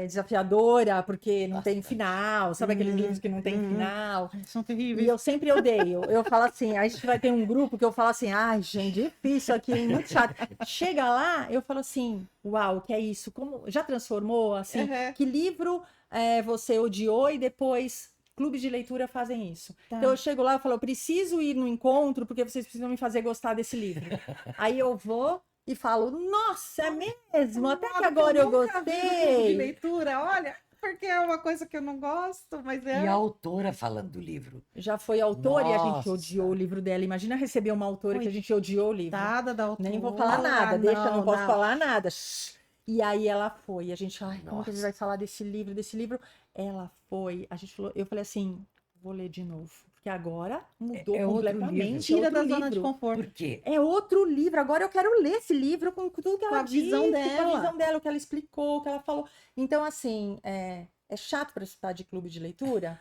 desafiadora, porque não tem final, sabe aqueles livros que não tem final? São E terríveis. eu sempre odeio. Eu falo assim, a gente vai ter um grupo que eu falo assim, ai, gente, difícil aqui, hein, muito chato. Chega lá, eu falo assim, uau, que é isso? Como já transformou, assim? Uhum. Que livro você odiou e depois clubes de leitura fazem isso? Tá. Então eu chego lá e falo, eu preciso ir no encontro porque vocês precisam me fazer gostar desse livro. Aí eu vou e falo, nossa, é mesmo? Até que agora eu nunca vi no grupo de gostei. leitura, olha, porque é uma coisa que eu não gosto, mas E a autora falando do livro. Já foi autora e a gente Nossa. odiou o livro dela. Imagina receber uma autora que a gente odiou o livro. Coitada da autora. Nem vou falar nada, deixa, não posso não. falar nada. Shhh. E aí ela foi, a gente, ai, como que a gente Nossa. vai falar desse livro, desse livro? Ela foi, a gente falou, eu falei assim, vou ler de novo, porque agora mudou É outro completamente. livro. Tira outro da zona de livro. conforto. Por quê? É outro livro, agora eu quero ler esse livro com tudo que Com ela a visão disse, dela. com a visão dela, o que ela explicou, o que ela falou. Então, assim, é chato participar de clube de leitura?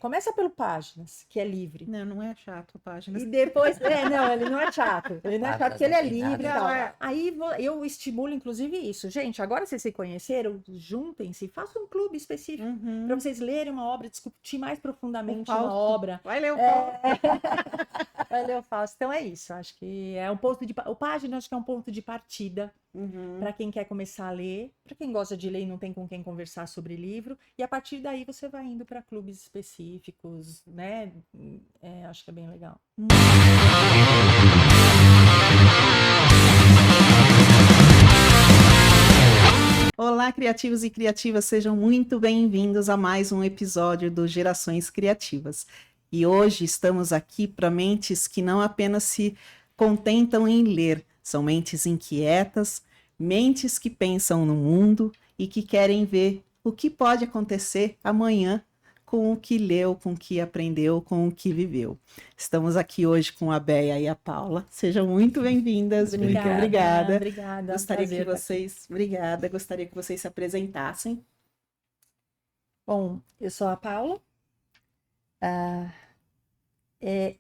Começa pelo Páginas, que é livre. Não, não é chato a página. E depois, não, ele não é chato. Ele não é chato porque ele é livre e nada. tal. Não, é. Aí eu estimulo, inclusive, isso. Gente, agora vocês se conheceram, juntem-se, façam um clube específico para vocês lerem uma obra, discutir mais profundamente O uma Fausto. obra. Vai ler o Fausto. Vai ler o Fausto. Então é isso. Acho que é um ponto de. O Página, acho que é um ponto de partida para quem quer começar a ler, para quem gosta de ler e não tem com quem conversar sobre livro, e a partir daí você vai indo para clubes específicos, né? Acho que é bem legal. Olá, criativos e criativas, sejam muito bem-vindos a mais um episódio do Gerações Criativas. E hoje estamos aqui para mentes que não apenas se contentam em ler, são mentes inquietas, mentes que pensam no mundo e que querem ver o que pode acontecer amanhã com o que leu, com o que aprendeu, com o que viveu. Estamos aqui hoje com a Béia e a Paula. Sejam muito bem-vindas, muito obrigada. Obrigada. Gostaria que vocês, obrigada, gostaria que vocês se apresentassem. Bom, eu sou a Paula.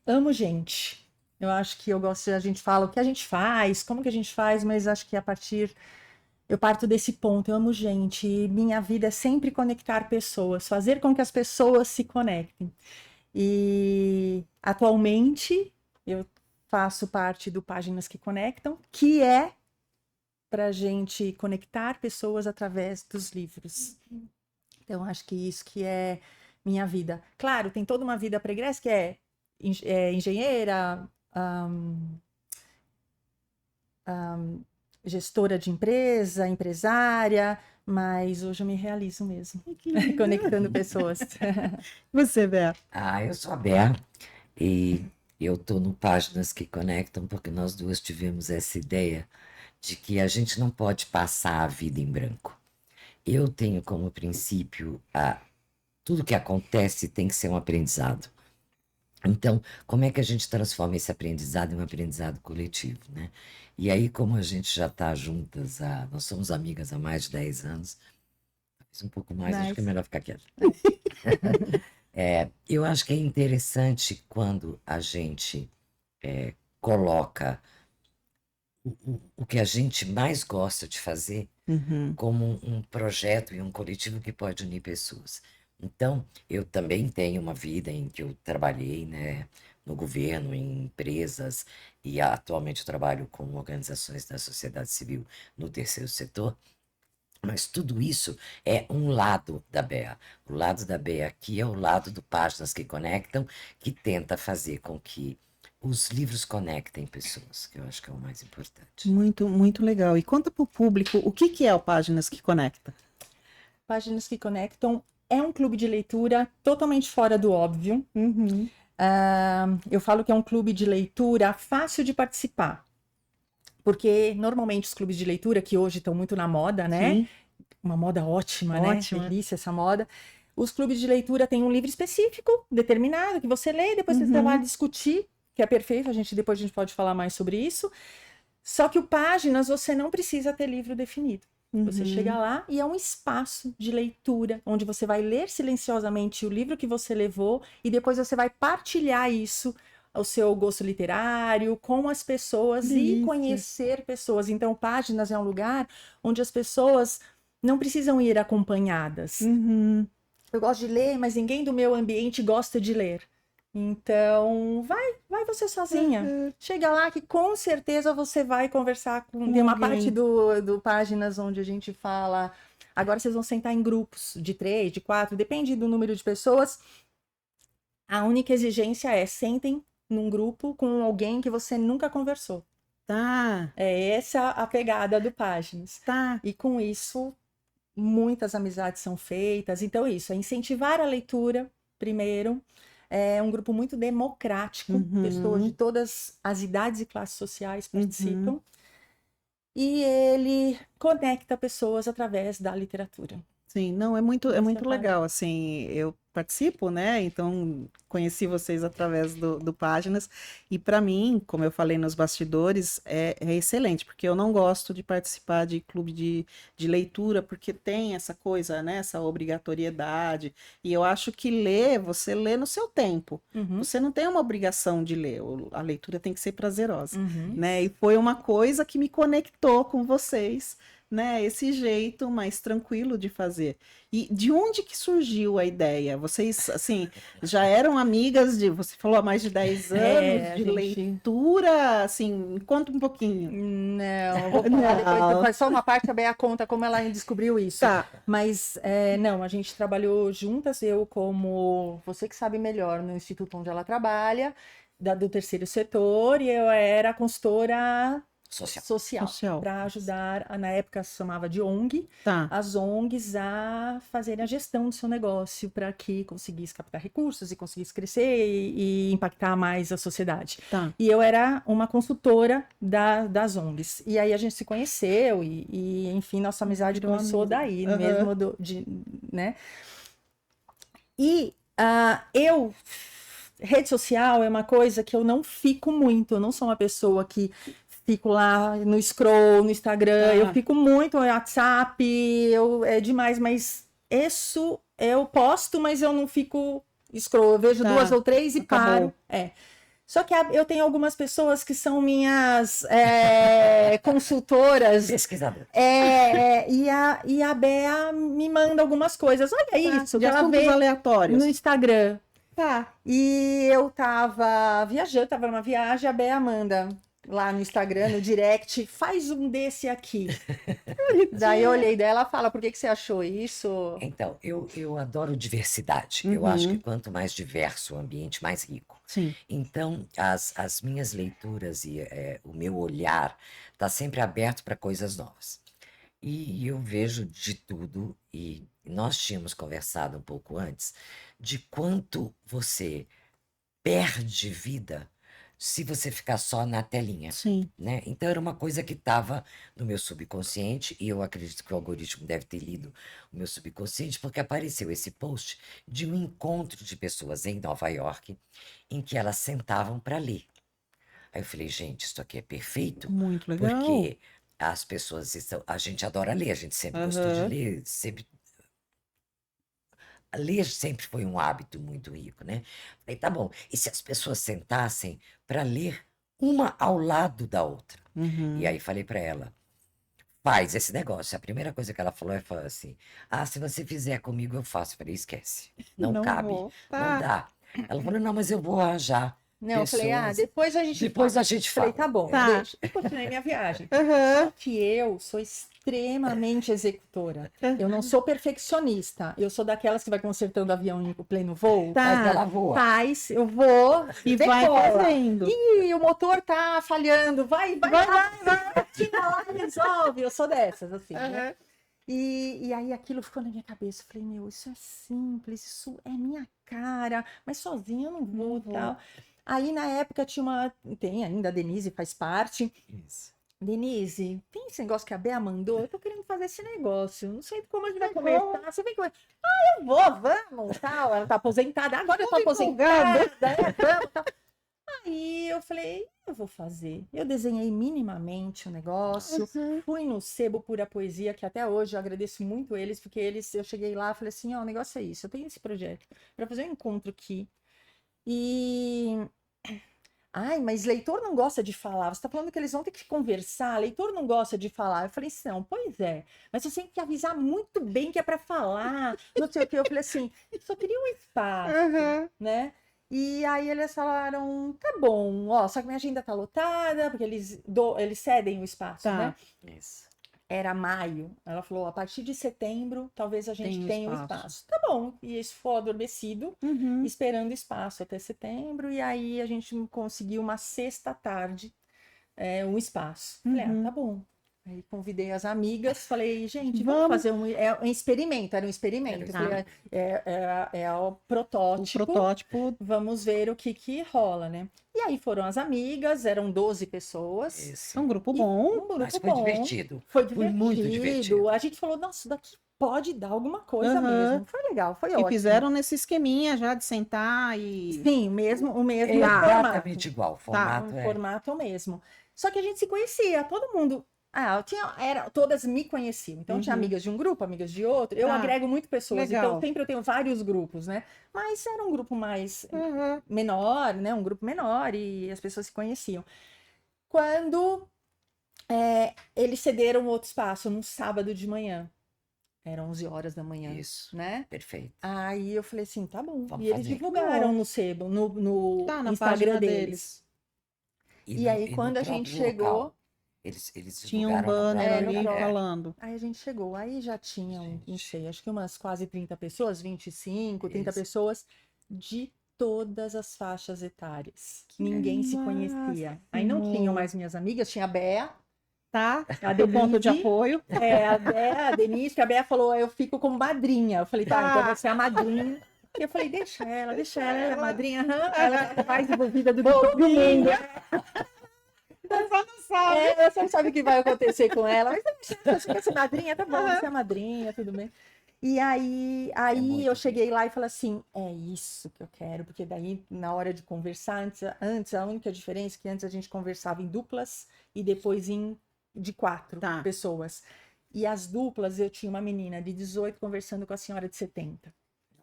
Amo gente. Eu acho que eu gosto, a gente fala o que a gente faz, como que a gente faz, mas acho que eu parto desse ponto, eu amo gente, e minha vida é sempre conectar pessoas, fazer com que as pessoas se conectem. E atualmente eu faço parte do Páginas que Conectam, que é para a gente conectar pessoas através dos livros. Então, acho que isso que é minha vida. Claro, tem toda uma vida pregressa que é engenheira, gestora de empresa, empresária, mas hoje eu me realizo mesmo, conectando pessoas. Você, Bé? Eu sou a Bé e eu tô no Páginas que Conectam porque nós duas tivemos essa ideia de que a gente não pode passar a vida em branco. Eu tenho como princípio tudo que acontece tem que ser um aprendizado. Então, como é que a gente transforma esse aprendizado em um aprendizado coletivo, né? E aí, como a gente já está juntas, nós somos amigas há mais de 10 anos, talvez um pouco mais, acho que é melhor ficar quieta. Eu acho que é interessante quando a gente coloca o que a gente mais gosta de fazer como um projeto e um coletivo que pode unir pessoas. Então, eu também tenho uma vida em que eu trabalhei, né, no governo, em empresas, e atualmente eu trabalho com organizações da sociedade civil no terceiro setor, mas tudo isso é um lado da BEA. O lado da BEA aqui é o lado do Páginas que Conectam, que tenta fazer com que os livros conectem pessoas, que eu acho que é o mais importante. Muito, muito legal. E conta para o público o que é o Páginas que Conecta. Páginas que Conectam é um clube de leitura totalmente fora do óbvio. Eu falo que é um clube de leitura fácil de participar. Porque normalmente os clubes de leitura, que hoje estão muito na moda, né? Sim. Uma moda ótima, né? Delícia essa moda. Os clubes de leitura têm um livro específico, determinado, que você lê e depois você vai discutir, que é perfeito, depois a gente pode falar mais sobre isso. Só que o Páginas, você não precisa ter livro definido. Você chega lá e é um espaço de leitura, onde você vai ler silenciosamente o livro que você levou e depois você vai partilhar isso, o seu gosto literário, com as pessoas e conhecer pessoas. Então, Páginas é um lugar onde as pessoas não precisam ir acompanhadas. Uhum. Eu gosto de ler, mas ninguém do meu ambiente gosta de ler. Então, vai você sozinha. Uhum. Chega lá que com certeza você vai conversar com... Com Tem uma alguém. parte do Páginas onde a gente fala... Agora vocês vão sentar em grupos de 3, de 4, depende do número de pessoas. A única exigência é sentem num grupo com alguém que você nunca conversou. Tá, É essa a pegada do Páginas. tá. E com isso, muitas amizades são feitas. Então, isso, é incentivar a leitura, primeiro. É um grupo muito democrático, Uhum. pessoas de todas as idades e classes sociais participam. Uhum. E ele conecta pessoas através da literatura. Sim, não, é muito Essa é a parte. legal, assim, eu participo, né, então conheci vocês através do Páginas, e para mim, como eu falei nos bastidores, é excelente, porque eu não gosto de participar de clube de leitura, porque tem essa coisa, né, essa obrigatoriedade, e eu acho que você lê no seu tempo, Uhum, você não tem uma obrigação de ler, a leitura tem que ser prazerosa, uhum. né, e foi uma coisa que me conectou com vocês, né, esse jeito mais tranquilo de fazer. E de onde que surgiu a ideia? Vocês, assim, já eram amigas você falou há mais de 10 anos É, a de gente... leitura, assim, me conta um pouquinho. Não, eu vou falar depois, Não. faz só uma parte, a Bea conta como ela descobriu isso. Tá. Mas, não, a gente trabalhou juntas, eu como, você que sabe melhor, no instituto onde ela trabalha, do terceiro setor, e eu era consultora social Social. para ajudar, na época se chamava de ONG, Tá. as ONGs a fazerem a gestão do seu negócio para que conseguisse captar recursos e conseguisse crescer e impactar mais a sociedade. Tá. E eu era uma consultora das ONGs. E aí a gente se conheceu e enfim, nossa amizade Virou começou amiga. daí, Aham. mesmo né? E rede social é uma coisa que eu não fico muito, eu não sou uma pessoa que fico lá no scroll, no Instagram, eu fico muito no WhatsApp, é demais, mas isso eu posto, mas eu não fico scroll, eu vejo 2 ou 3 e Acabou. paro. Só que eu tenho algumas pessoas que são minhas consultoras. Pesquisador. E a Bea me manda algumas coisas. Olha isso, De que ela assuntos vê aleatórios. no Instagram. Tá. E eu tava viajando, tava numa viagem, a Bea manda lá no Instagram, no direct, faz um desse aqui. Daí eu olhei dela, ela fala, por que você achou isso? Então, eu adoro diversidade. Eu acho que quanto mais diverso o ambiente, mais rico. Sim. Então, as minhas leituras e o meu olhar está sempre aberto para coisas novas. E eu vejo de tudo, e nós tínhamos conversado um pouco antes, de quanto você perde vida se você ficar só na telinha, Sim. né? Então era uma coisa que estava no meu subconsciente, e eu acredito que o algoritmo deve ter lido o meu subconsciente, porque apareceu esse post de um encontro de pessoas em Nova York, em que elas sentavam para ler. Aí eu falei, gente, isso aqui é perfeito, Muito legal. porque as pessoas a gente adora ler, a gente sempre gostou de ler, sempre. Ler sempre foi um hábito muito rico, né? Falei, tá bom. E se as pessoas sentassem para ler uma ao lado da outra? E aí falei para ela, faz esse negócio. A primeira coisa que ela falou é assim, se você fizer comigo, eu faço. Eu falei, esquece, não cabe, vou. não dá. Ela falou, não, mas eu vou arranjar Não, eu falei, pessoas. depois a gente Depois fala. a gente Falei, fala. tá bom, Tá. deixa. E continuei minha viagem. Só que eu sou extremamente executora. Eu não sou perfeccionista. Eu sou daquelas que vai consertando o avião em pleno voo. Tá. Mas ela voa. Faz, eu vou E vai decola. fazendo. Ih, o motor tá falhando. Vai. Tira lá e resolve. Eu sou dessas, assim. Né? E aí aquilo ficou na minha cabeça. Eu falei, meu, isso é simples, isso é minha cara, mas sozinha eu não vou e tal. Aí na época tem ainda, a Denise faz parte. Isso. Denise, tem esse negócio que a Bea mandou? Eu tô querendo fazer esse negócio. Não sei como a gente vai começar. Você vem comigo. Eu vou, vamos, tal. Ela tá aposentada. Agora eu tô aposentada. Vamos, tal. Aí eu falei, eu vou fazer. Eu desenhei minimamente o negócio. Fui no Sebo Pura Poesia, que até hoje eu agradeço muito eles, porque eu cheguei lá e falei assim, o negócio é isso. Eu tenho esse projeto para fazer um encontro aqui. E Ai, mas leitor não gosta de falar. Você está falando que eles vão ter que conversar. Leitor não gosta de falar. Eu falei assim, não, pois é. Mas você tem que avisar muito bem que é para falar. Não sei o que. Eu falei assim, só queria um espaço, né? E aí eles falaram, tá bom, ó, só que minha agenda tá lotada, porque eles cedem o espaço, Tá. né? Isso. Era maio. Ela falou, a partir de setembro, talvez a gente Tem tenha o espaço. espaço. Tá bom. E isso foi adormecido, Uhum. esperando espaço até setembro. E aí a gente conseguiu uma sexta tarde, um espaço. Falei, ah, Uhum. tá bom. Aí convidei as amigas, falei, gente, Vamos. vamos fazer um experimento. Era um experimento. Era Eu falei, é o protótipo. O protótipo. Vamos ver o que rola, né? E aí foram as amigas, eram 12 pessoas. Isso. É um grupo E bom. um grupo Mas foi bom. divertido. Foi Foi muito divertido. A gente falou, nossa, daqui pode dar alguma coisa Aham. mesmo. Foi legal, foi E ótimo. fizeram nesse esqueminha já de sentar e. Sim, o mesmo É exatamente igual. O formato o é. formato é o mesmo. Só que a gente se conhecia, todo mundo. Todas me conheciam. Então tinha Uhum. amigas de um grupo, amigas de outro. Eu Tá. agrego muito pessoas, Legal. então sempre eu tenho vários grupos, né? Mas era um grupo mais Uhum. menor, né? Um grupo menor e as pessoas se conheciam. Quando eles cederam outro espaço no sábado de manhã, eram 11 horas da manhã, Isso. né? Perfeito. Aí eu falei assim, tá bom. Vamos E eles fazer. divulgaram no Sebo, no Tá na Instagram página deles. E aí, no quando a gente próprio chegou, local. Eles Tinha um divulgaram no banner próprio no ali próprio. falando. aí a gente chegou, aí já tinham, não Gente. sei, acho que umas quase 30 pessoas, 25, 30 Isso. pessoas de todas as faixas etárias. Que Ninguém se conhecia. Aí não tinham mais minhas amigas, tinha a Bea, Tá? a Teu ponto de Denise, apoio. a Bea, a Denise, que a Bea falou, eu fico como madrinha. Eu falei, tá, então você é a madrinha. E eu falei, deixa ela é a madrinha. Aham, ela é mais envolvida do que todo mundo. Só não sabe. Você não sabe o que vai acontecer com ela. Mas você quer ser madrinha? Tá bom, você é madrinha, tudo bem. E aí muito eu cheguei lá e falei assim, é isso que eu quero, porque daí na hora de conversar, antes a única diferença é que antes a gente conversava em duplas e depois de 4 Tá. pessoas. E as duplas, eu tinha uma menina de 18 conversando com a senhora de 70.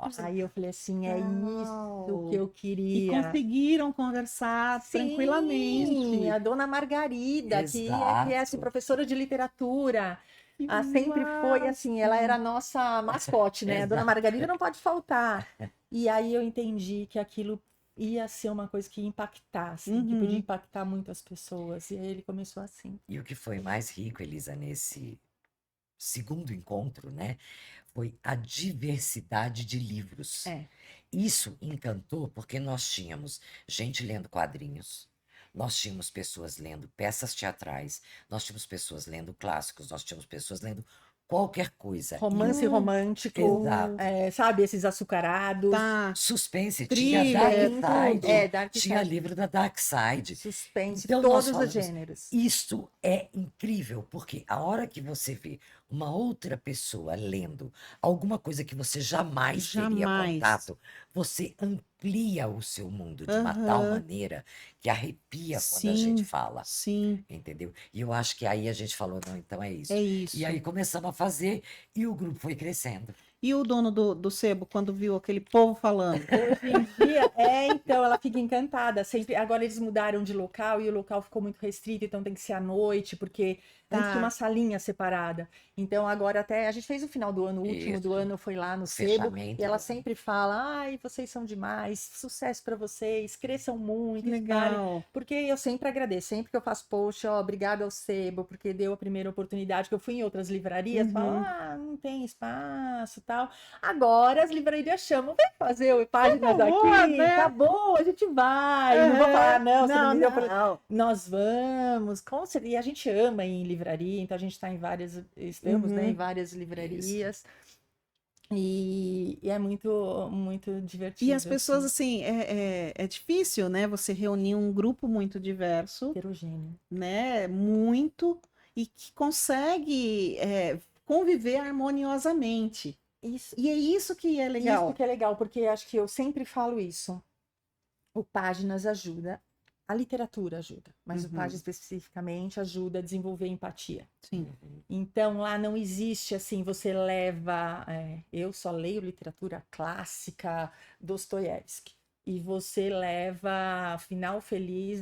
Nossa. Aí eu falei assim, é Uau. isso que eu E queria. conseguiram conversar tranquilamente. Sim, a dona Margarida, que é essa Exato. professora de literatura. Que Sempre foi assim, ela massa. era a nossa mascote, né? A dona Exato. Margarida não pode faltar. E aí eu entendi que aquilo ia ser uma coisa que ia impactar, assim, que Uhum. podia impactar muito as pessoas. E aí ele começou assim. E o que foi mais rico, Elisa, nesse segundo encontro, né? Foi a diversidade de livros. Isso encantou porque nós tínhamos gente lendo quadrinhos, nós tínhamos pessoas lendo peças teatrais, nós tínhamos pessoas lendo clássicos, nós tínhamos pessoas lendo qualquer coisa. Romance romântico, Exato. sabe, esses açucarados. Tá. Suspense, Thriller, tinha Dark tudo. Side, Dark tinha Side, livro da Dark Side. suspense, Então, todos nós os falamos, gêneros. Isso é incrível, porque a hora que você vê uma outra pessoa lendo alguma coisa que você jamais teria Jamais. contato, você amplia o seu mundo de uma tal Aham. maneira que arrepia quando a gente Sim. fala, Sim, entendeu? E eu acho que aí a gente falou, não, então é isso. é isso. E aí começamos a fazer e o grupo foi crescendo. E o dono do sebo, quando viu aquele povo falando? Hoje em dia, então ela fica encantada. Sempre, agora eles mudaram de local e o local ficou muito restrito, então tem que ser à noite, porque antes tinha uma salinha separada. Então agora até a gente fez o final do ano, o último do Isso. ano foi lá no Sebo, Fechamento e ela do ano. sempre fala: "Ai, vocês são demais, sucesso pra vocês, cresçam muito, Que espalhem." legal. Porque eu sempre agradeço, sempre que eu faço post, ó, obrigada ao Sebo, porque deu a primeira oportunidade, que eu fui em outras livrarias, falo, não tem espaço, tal. Agora as livrarias chamam, vem fazer páginas Por favor, aqui, né? tá bom, a gente vai. Não vou falar, não, você não me deu pra... não. Nós vamos, com certeza. E a gente ama ir em livraria, então a gente está em várias, estamos, né, em várias livrarias. E é muito, muito divertido. E as pessoas, assim, assim, é difícil, né? Você reunir um grupo muito diverso, heterogêneo. né? Muito, e que consegue conviver harmoniosamente. Isso, E é isso que é legal. Isso que é legal, porque acho que eu sempre falo isso. O Páginas ajuda, a literatura ajuda, mas o Páginas especificamente ajuda a desenvolver empatia. Sim. Então lá não existe assim, você leva. Eu só leio literatura clássica, Dostoiévski. e você leva final feliz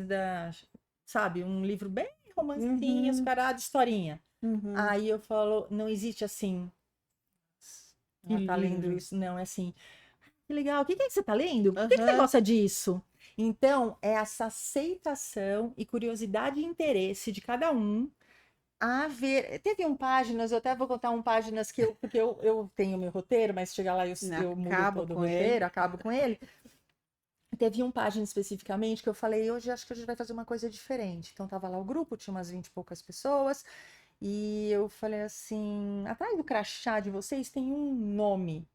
sabe, um livro bem romancinho, açucarado, historinha. Aí eu falo, não existe assim. Ela tá lendo isso, não, é assim. Que legal, o que é que você tá lendo? Por que você gosta disso? Então, é essa aceitação e curiosidade e interesse de cada um a ver. Teve páginas, eu até vou contar páginas porque eu tenho meu roteiro, mas chegar lá eu mudo todo o roteiro, acabo com ele. Teve página especificamente que eu falei, hoje acho que a gente vai fazer uma coisa diferente. Então, tava lá o grupo, tinha umas 20 e poucas pessoas, e eu falei assim, atrás do crachá de vocês tem um nome.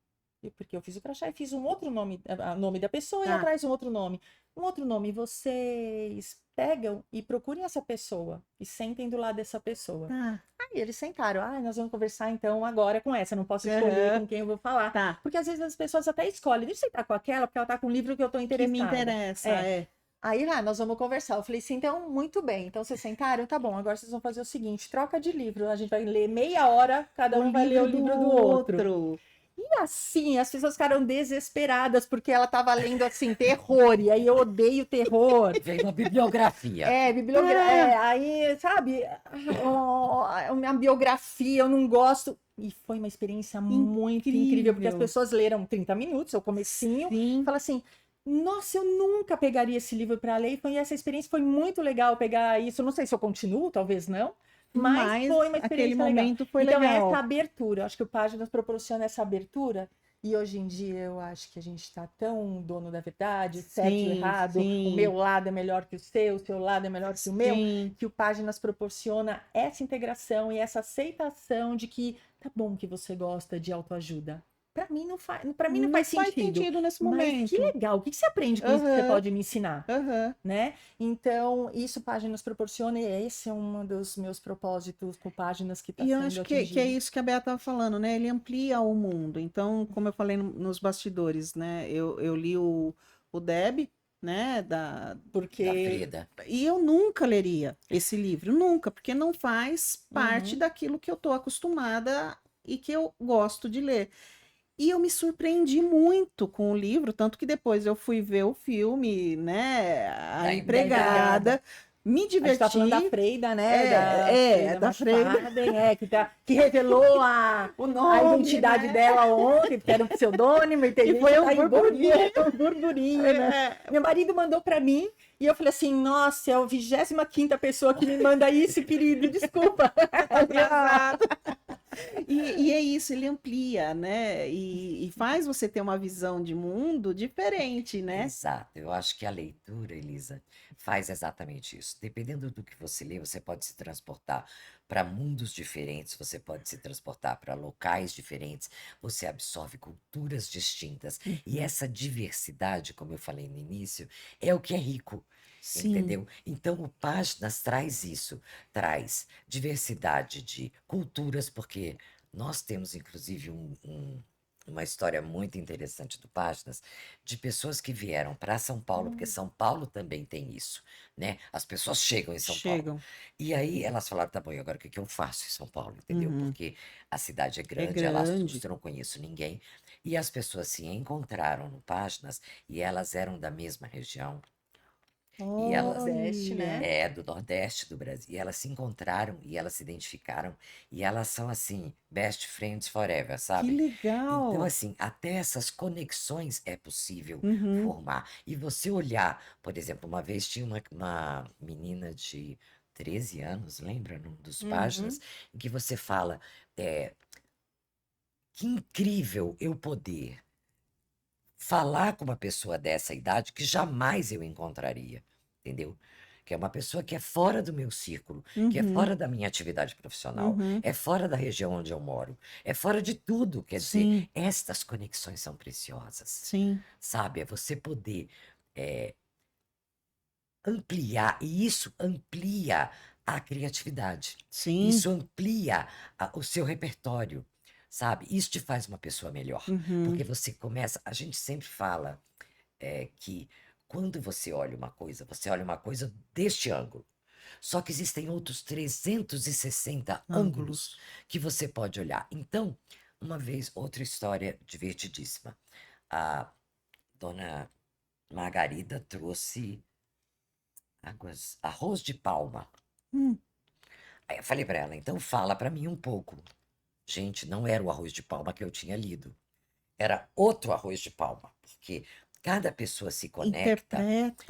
Porque eu fiz o crachá e fiz um outro nome, nome da pessoa, e atrás um outro nome. Um outro nome, vocês pegam e procurem essa pessoa e sentem do lado dessa pessoa. Aí eles sentaram, nós vamos conversar então agora com essa, não posso escolher com quem eu vou falar. Porque às vezes as pessoas até escolhem, deixa eu sentar com aquela, porque ela tá com um livro que eu tô interessada. Que me interessa, Aí nós vamos conversar. Eu falei assim, então, muito bem. Então, vocês sentaram? Tá bom, agora vocês vão fazer o seguinte, troca de livro. A gente vai ler meia hora, cada um vai ler o livro do outro. E assim, as pessoas ficaram desesperadas, porque ela estava lendo, assim, terror, e aí eu odeio terror. Veio uma bibliografia. Aí, sabe, a biografia, eu não gosto. E foi uma experiência muito incrível, porque as pessoas leram 30 minutos, o comecinho, e fala assim, nossa, eu nunca pegaria esse livro para ler, e essa experiência foi muito legal pegar isso, não sei se eu continuo, talvez não, mas foi uma experiência aquele momento foi então, legal. essa abertura, eu acho que o Páginas proporciona essa abertura, e hoje em dia eu acho que a gente está tão dono da verdade, certo e errado, o meu lado é melhor que o seu lado é melhor que o meu, que o Páginas proporciona essa integração e essa aceitação de que tá bom que você gosta de autoajuda. Para mim não faz sentido nesse mas momento. que legal, o que você aprende com isso que você pode me ensinar? Né? Então, isso Páginas proporciona, e esse é um dos meus propósitos com Páginas que está sendo atingido. E eu acho que é isso que a Bea estava falando, né? Ele amplia o mundo. Então, como eu falei nos bastidores, né? Eu li o Deb, né? Da Frida. E eu nunca leria esse livro, nunca, porque não faz parte daquilo que eu estou acostumada e que eu gosto de ler. E eu me surpreendi muito com o livro, tanto que depois eu fui ver o filme, né? A Empregada. Me diverti. A gente tá falando da Freida, né? Da Freida. Que revelou a identidade dela ontem, que era um pseudônimo. E foi um burburinho, né? Meu marido mandou para mim e eu falei assim, nossa, é a 25ª pessoa que me manda isso, querido, desculpa. E é isso, ele amplia, né? E faz você ter uma visão de mundo diferente, né? Exato. Eu acho que a leitura, Elisa, faz exatamente isso. Dependendo do que você lê, você pode se transportar para mundos diferentes, você pode se transportar para locais diferentes, você absorve culturas distintas. E essa diversidade, como eu falei no início, é o que é rico. Sim. Entendeu? Então, o Páginas traz isso, traz diversidade de culturas, porque nós temos, inclusive, uma história muito interessante do Páginas, de pessoas que vieram para São Paulo, porque São Paulo também tem isso, né? As pessoas chegam em São Paulo. E aí elas falaram, tá bom, e agora o que eu faço em São Paulo, entendeu? Porque a cidade é grande, elas eu não conheço ninguém. E as pessoas se encontraram no Páginas, e elas eram da mesma região. E elas do Nordeste do Brasil. E elas se encontraram e elas se identificaram. E elas são assim, best friends forever, sabe? Que legal! Então, assim, até essas conexões é possível formar. E você olhar, por exemplo, uma vez tinha uma menina de 13 anos, lembra, num dos Páginas, em que você fala, que incrível eu poder falar com uma pessoa dessa idade que jamais eu encontraria, entendeu? Que é uma pessoa que é fora do meu círculo, que é fora da minha atividade profissional, é fora da região onde eu moro, é fora de tudo. Quer dizer, estas conexões são preciosas. Sim. Sabe? É você poder ampliar, e isso amplia a criatividade. Sim. Isso amplia o seu repertório. Sabe? Isso te faz uma pessoa melhor. Porque você começa. A gente sempre fala que quando você olha uma coisa deste ângulo. Só que existem outros 360 ângulos que você pode olhar. Então, uma vez, outra história divertidíssima. A dona Margarida trouxe arroz de palma. Hum. Aí eu falei para ela, então fala para mim um pouco. Gente, não era o arroz de palma que eu tinha lido. Era outro arroz de palma, porque cada pessoa se conecta Interpreta,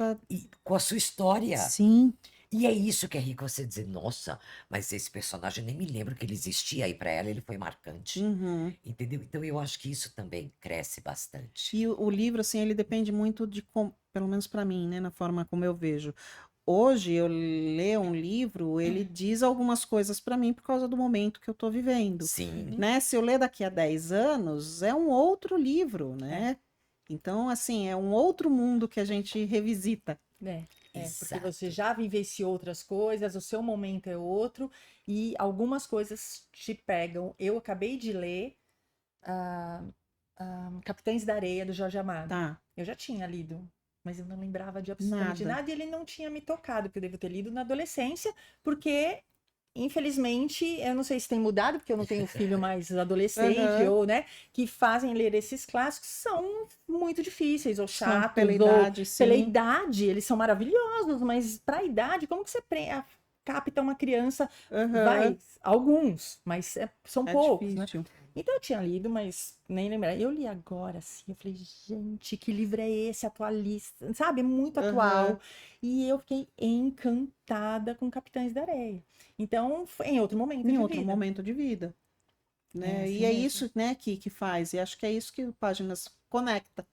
com a sua história. sim. E é isso que é rico, você dizer, nossa, mas esse personagem nem me lembro que ele existia, aí para ela ele foi marcante, Uhum. entendeu? Então eu acho que isso também cresce bastante. E o livro, assim, ele depende muito de como, pelo menos para mim, né, na forma como eu vejo. Hoje eu ler um livro, ele diz algumas coisas para mim por causa do momento que eu estou vivendo, Sim, né? Se eu ler daqui a 10 anos, é um outro livro, né? Então, assim, é um outro mundo que a gente revisita. Porque você exato. já vivenciou outras coisas, o seu momento é outro, e algumas coisas te pegam. Eu acabei de ler Capitães da Areia, do Jorge Amado. Tá, Eu já tinha lido, mas eu não lembrava de absolutamente nada. nada, e ele não tinha me tocado, porque eu devo ter lido na adolescência, porque, infelizmente, eu não sei se tem mudado, porque eu não tenho filho mais adolescente, Aham. ou, né, que fazem ler esses clássicos, são muito difíceis, ou São chatos, pela ou idade, pela sim. idade, eles são maravilhosos, mas para a idade, como que você capta uma criança? Aham. Vai, alguns, mas são É poucos, né? difícil. Então eu tinha lido, mas nem lembrava. Eu li agora, assim, eu falei, gente, que livro é esse, atualista, sabe? É muito Aham. atual. E eu fiquei encantada com Capitães da Areia. Então, foi em outro momento Em de outro vida. momento de vida, É né? E assim é mesmo. isso, né, que faz. E acho que é isso que o Páginas conecta.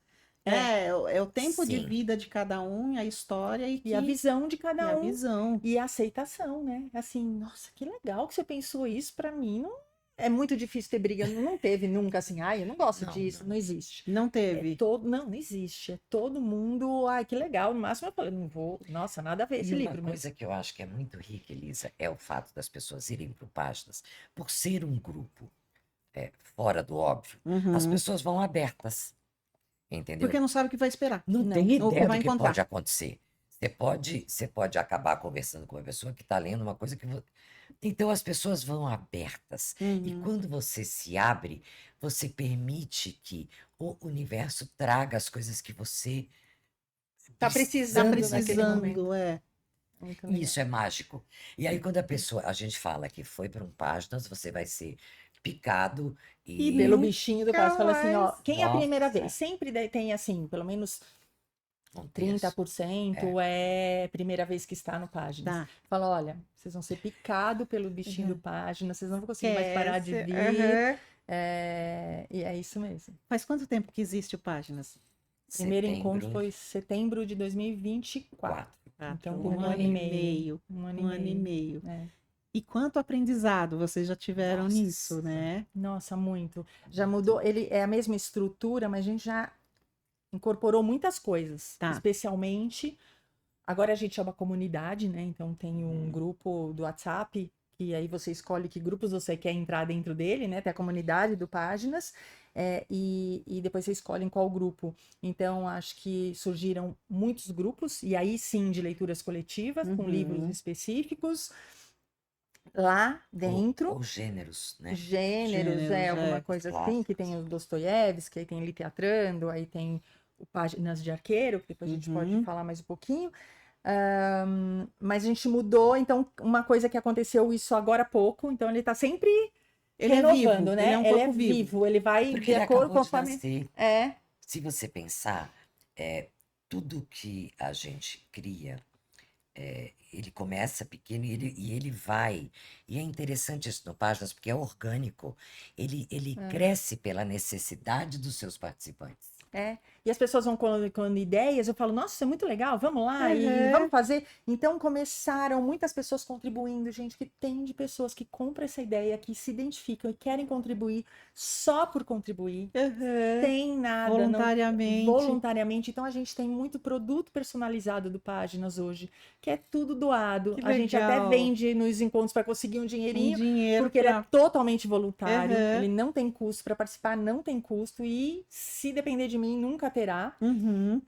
É. É o tempo de Sim. vida de cada um, a história E a visão de e cada a um visão. e a aceitação, né? Assim, nossa, que legal que você pensou isso. Pra mim, não é muito difícil ter briga. Não teve nunca assim, ai, eu não gosto Não, disso, não não. existe. Não teve. Não, não existe. É todo mundo, ai, que legal. No máximo eu falei, não vou, nossa, nada a ver esse E uma livro, mas coisa que eu acho que é muito rica, Elisa, é o fato das pessoas irem para Páginas, por ser um grupo fora do óbvio, as Uhum. pessoas vão abertas, entendeu? Porque não sabe o que vai esperar, Não não. tem ou o que ideia do vai que pode encontrar. acontecer. Você pode acabar conversando com uma pessoa que está lendo uma coisa que. Então as pessoas vão abertas. E Uhum. quando você se abre, você permite que o universo traga as coisas que você Tá Tá precisando precisando naquele naquele momento. momento. precisando, é. Muito E legal. isso é mágico. E aí, quando a gente fala que foi para um Páginas, você vai ser picado E Pelo e. bichinho do pai, você nunca fala assim, ó, mais. quem é a primeira vez? Nossa, Sempre tem assim, pelo menos um terço. 30% É. é primeira vez que está no Páginas. Tá. Fala, olha, vocês vão ser picados pelo bichinho do Uhum. Páginas, vocês não vão conseguir mais parar de Esquece. vir. Aham. E é isso mesmo. Faz quanto tempo que existe o Páginas? Primeiro encontro Setembro foi setembro de 2024. 4. Então, tem Um um ano ano e e meio. meio. Um ano e Um ano e meio. meio. É. E quanto aprendizado vocês já tiveram nisso, Nossa. né? Nossa, muito. Já mudou. Ele é a mesma estrutura, mas a gente já incorporou muitas coisas. Tá. Especialmente, agora a gente é uma comunidade, né? Então tem um grupo do WhatsApp, que aí você escolhe que grupos você quer entrar dentro dele, né? Tem a comunidade do Páginas, e depois você escolhe em qual grupo. Então, acho que surgiram muitos grupos, e aí sim de leituras coletivas, com livros Uhum. específicos, lá dentro. Ou gêneros, né? Gêneros, Gêneros, alguma coisa assim, que tem o Dostoiévski, aí tem Liteatrando, aí tem o Páginas de Arqueiro, que depois a gente pode Uhum. falar mais um pouquinho. Mas a gente mudou, então, uma coisa que aconteceu isso agora há pouco, então ele tá sempre Ele é renovando, vivo, né? ele é um Ele é corpo vivo. vivo, ele vai Porque de ele acordo acabou de conforme. nascer. É, Se você pensar, tudo que a gente cria, ele começa pequeno e ele vai. E é interessante isso no Páginas, porque é orgânico. Ele cresce pela necessidade dos seus participantes. E as pessoas vão colocando ideias, eu falo, nossa, isso é muito legal, vamos lá e Uhum. vamos fazer. Então começaram muitas pessoas contribuindo, gente, que tem de pessoas que compram essa ideia, que se identificam e querem contribuir só por contribuir, Uhum. sem nada, Voluntariamente. voluntariamente. Então a gente tem muito produto personalizado do Páginas hoje, que é tudo doado. Que A gente até legal. vende nos encontros para conseguir um Um dinheirinho, dinheiro porque ele é pra... totalmente voluntário, Uhum. ele não tem custo para participar, não tem custo, e se depender de mim, nunca terá. Uhum.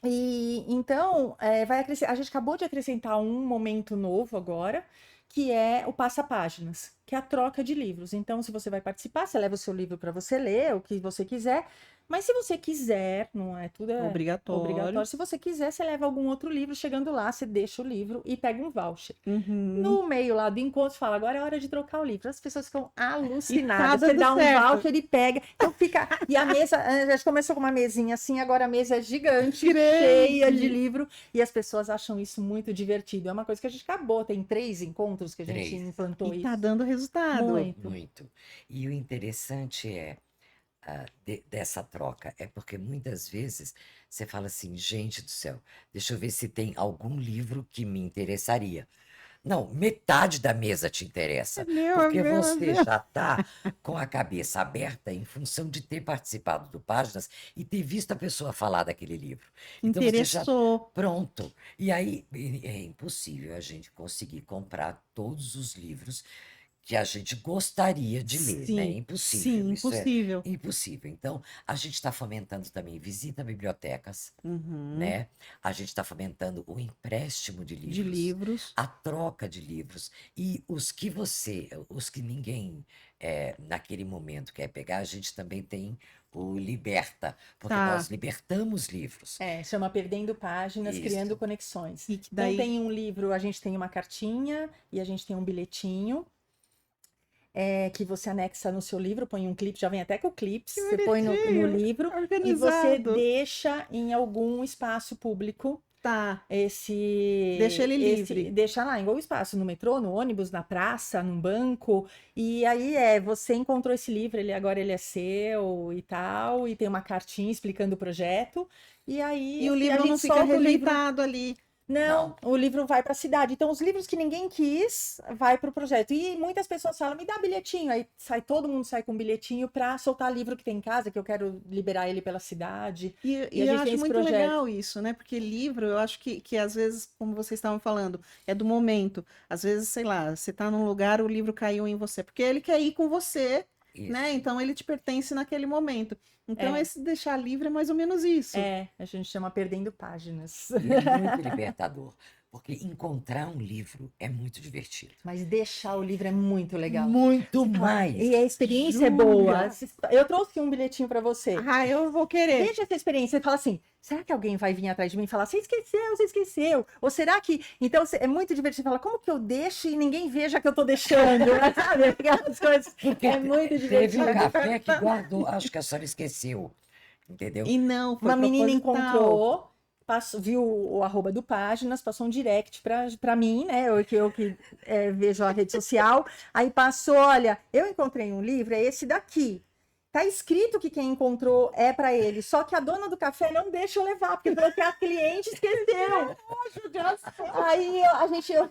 E então a gente acabou de acrescentar um momento novo agora, que é o passa-páginas, que é a troca de livros. Então, se você vai participar, você leva o seu livro para você ler, o que você quiser, Mas se você quiser, não é tudo Obrigatório. obrigatório. Se você quiser, você leva algum outro livro. Chegando lá, você deixa o livro e pega um voucher. Uhum. No meio lá do encontro, você fala, agora é hora de trocar o livro. As pessoas ficam alucinadas. tá Você dando dá um certo. voucher e pega. Então fica... E a mesa, a gente começou com uma mesinha assim, agora a mesa é gigante, Grande. cheia de livro. E as pessoas acham isso muito divertido. É uma coisa que a gente acabou. Tem 3 encontros que a gente 3. implantou E isso. tá dando resultado. Muito. Muito. E o interessante é dessa troca é porque muitas vezes você fala assim, gente do céu, deixa eu ver se tem algum livro que me interessaria. Não, metade da mesa te interessa, porque você já está com a cabeça aberta em função de ter participado do Páginas e ter visto a pessoa falar daquele livro. Então você já Interessou. pronto. E aí é impossível a gente conseguir comprar todos os livros que a gente gostaria de ler, né? Sim, Impossível. sim, Isso é impossível. impossível. Então, a gente está fomentando também visita a bibliotecas, Uhum. né? A gente está fomentando o empréstimo de De livros, livros. a troca de livros. E os que ninguém naquele momento quer pegar, a gente também tem o Liberta, porque Tá. nós libertamos livros. Chama Perdendo Páginas, Isso. Criando Conexões. E que Então daí tem um livro, a gente tem uma cartinha e a gente tem um bilhetinho que você anexa no seu livro, põe um clipe, já vem até com o clipe, você põe no livro e você organizado. deixa em algum espaço público Tá. deixa ele livre. Deixa lá em algum espaço, no metrô, no ônibus, na praça, num banco. E aí você encontrou esse livro, agora ele é seu e tal, e tem uma cartinha explicando o projeto. E aí E o a livro gente não fica solta o livro. rejeitado ali. Não, o livro vai para a cidade. Então, os livros que ninguém quis, vai para o projeto. E muitas pessoas falam, me dá bilhetinho. Aí todo mundo sai com um bilhetinho para soltar livro que tem em casa, que eu quero liberar ele pela cidade. E a eu gente tem acho esse muito projeto. legal isso, né? Porque livro, eu acho que às vezes, como vocês estavam falando, é do momento. Às vezes, sei lá, você tá num lugar, o livro caiu em você, porque ele quer ir com você, né? Isso. Então ele te pertence naquele momento. Então esse deixar livre é mais ou menos isso. A gente chama Perdendo Páginas. E é muito libertador, porque encontrar um livro é muito divertido. Mas deixar o livro é muito legal. Muito mais. E a experiência é Jura? boa. Eu trouxe um bilhetinho para você. Ah, eu vou querer. Deixa essa experiência. Você fala assim, será que alguém vai vir atrás de mim e falar, você esqueceu? Ou será que... Então, é muito divertido. Você fala, como que eu deixo e ninguém veja que eu tô deixando? Sabe? Aquelas coisas. É muito Teve divertido. um café que guardou, acho que a senhora esqueceu, entendeu? E não, foi Uma menina proposital. encontrou, viu o arroba do Páginas, passou um direct pra mim, né? Eu que vejo a rede social. Aí passou, olha, eu encontrei um livro, é esse daqui. Tá escrito que quem encontrou é para ele, só que a dona do café não deixa eu levar, porque falou que a cliente esqueceu. Aí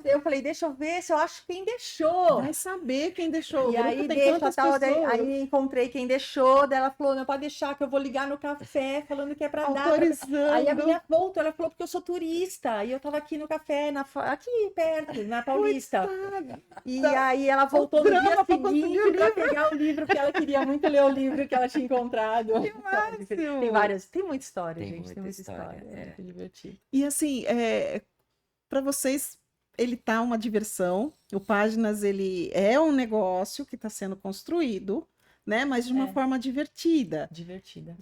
eu falei, deixa eu ver se eu acho quem deixou. Vai saber quem deixou. E O aí grupo tem deixa quantas tal, pessoas? aí encontrei quem deixou, daí ela falou, não pode deixar que eu vou ligar no café falando que é para dar. Autorizando. Aí a menina voltou, ela falou porque eu sou turista e eu tava aqui no café, aqui perto, na Paulista. Coitada. E aí ela voltou no drama dia pra conseguir o seguinte para pegar o livro, porque ela queria muito ler o livro que ela tinha encontrado. Que máximo! Tem muita história, Tem gente, muita tem muita história, história. É muito divertido. E assim, para vocês, ele tá uma diversão. O Páginas, ele é um negócio que está sendo construído, né? Mas de uma forma divertida. Divertida.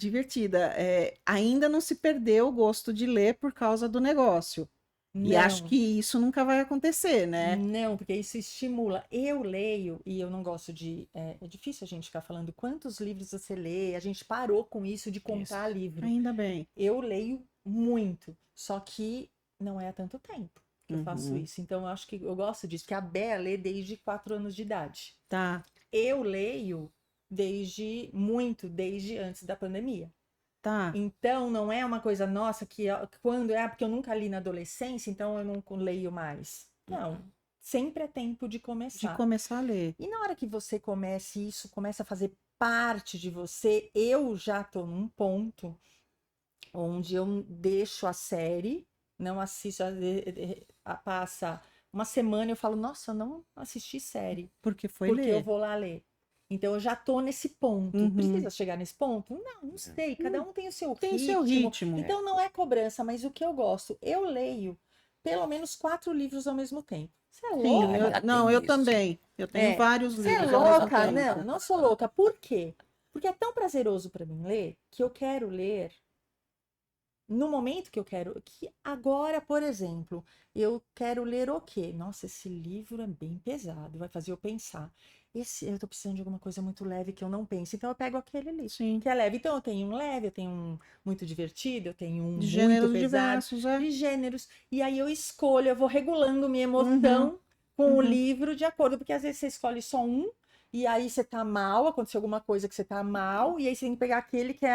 Ainda não se perdeu o gosto de ler por causa do negócio. E acho que isso nunca vai acontecer, né? Não, porque isso estimula. Eu leio e eu não gosto de... É difícil a gente ficar falando quantos livros você lê. A gente parou com isso de comprar livro. Ainda bem. Eu leio muito, só que não é há tanto tempo que eu faço isso. Então, eu acho que eu gosto disso, que a Bea lê desde 4 anos de idade. Tá. Eu leio desde antes da pandemia. Tá. Então, não é uma coisa nossa que porque eu nunca li na adolescência, então eu não leio mais. Não, sempre é tempo de começar. De começar a ler. E na hora que você isso começa a fazer parte de você, eu já tô num ponto onde eu deixo a série, não assisto, passa uma semana eu falo, nossa, eu não assisti série. Porque Porque eu vou lá ler. Então eu já tô nesse ponto. Precisa chegar nesse ponto? Não sei. Cada um tem o seu ritmo. Tem o seu ritmo. Então não é cobrança, mas o que eu gosto, eu leio pelo menos 4 livros ao mesmo tempo. Você é Sim, louca? eu também. Eu tenho vários Você é livros. ao mesmo louca? tempo. Não sou louca. Por quê? Porque é tão prazeroso para mim ler que eu quero ler no momento que eu quero. Que agora, por exemplo, eu quero ler o quê? Nossa, esse livro é bem pesado, vai fazer eu pensar. Eu tô precisando de alguma coisa muito leve que eu não pense. Então eu pego aquele ali, Sim. que é leve. Então eu tenho um leve, eu tenho um muito divertido, eu tenho um De muito gêneros pesado, diversos, é. de gêneros. E aí eu escolho, eu vou regulando minha Uhum, emoção com o uhum. livro de acordo, porque às vezes você escolhe só um. E aí você tá mal, aconteceu alguma coisa que você tá mal, e aí você tem que pegar aquele que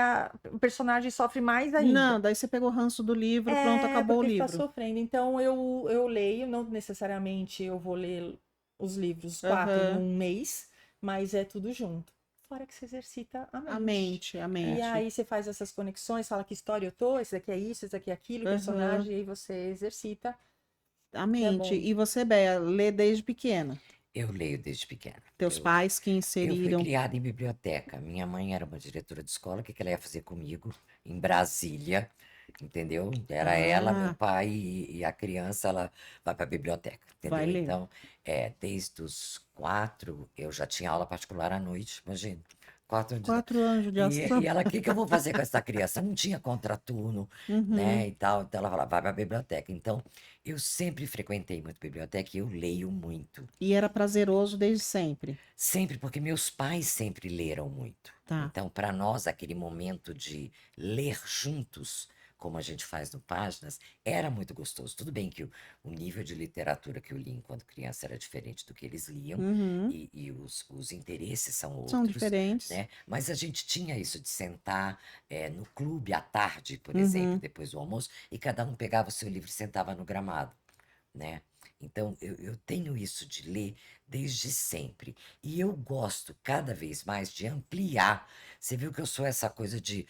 o personagem sofre mais ainda. Não, daí você pegou o ranço do livro, pronto, É, acabou o porque está livro. sofrendo. Então eu leio, não necessariamente eu vou ler os livros quatro Aham. num mês, mas é tudo junto. Fora que você exercita a A mente. mente, a E mente. aí você faz essas conexões, fala que história eu tô, esse daqui é isso, esse daqui é aquilo, Aham. personagem, e aí você exercita, A que é mente. bom. E você, Bea, lê desde pequena. Eu leio desde pequena. Teus pais que Eu fui inseriram. criada em biblioteca. Minha mãe era uma diretora de escola. O que que ela ia fazer comigo em Brasília? Entendeu? Era ela, meu Ah, pai e a criança, ela vai para a biblioteca, vai entendeu? ler. Então, desde os 4, eu já tinha aula particular à noite, imagina. 4 anos de idade. 4 anos de E ação. ela, o que que eu vou fazer com essa criança? Não tinha contraturno, Uhum. né, e tal. Então ela falava, vai para a biblioteca. Então, eu sempre frequentei muito biblioteca e eu leio muito. E era prazeroso desde sempre. Sempre, porque meus pais sempre leram muito. Tá. Então, para nós, aquele momento de ler juntos, como a gente faz no Páginas, era muito gostoso. Tudo bem que o nível de literatura que eu li enquanto criança era diferente do que eles liam, Uhum. e os interesses são São outros, diferentes. né? Mas a gente tinha isso de sentar no clube à tarde, por exemplo, Uhum. depois do almoço, e cada um pegava o seu livro e sentava no gramado, né? Então, eu tenho isso de ler desde sempre. E eu gosto cada vez mais de ampliar. Você viu que eu sou essa coisa de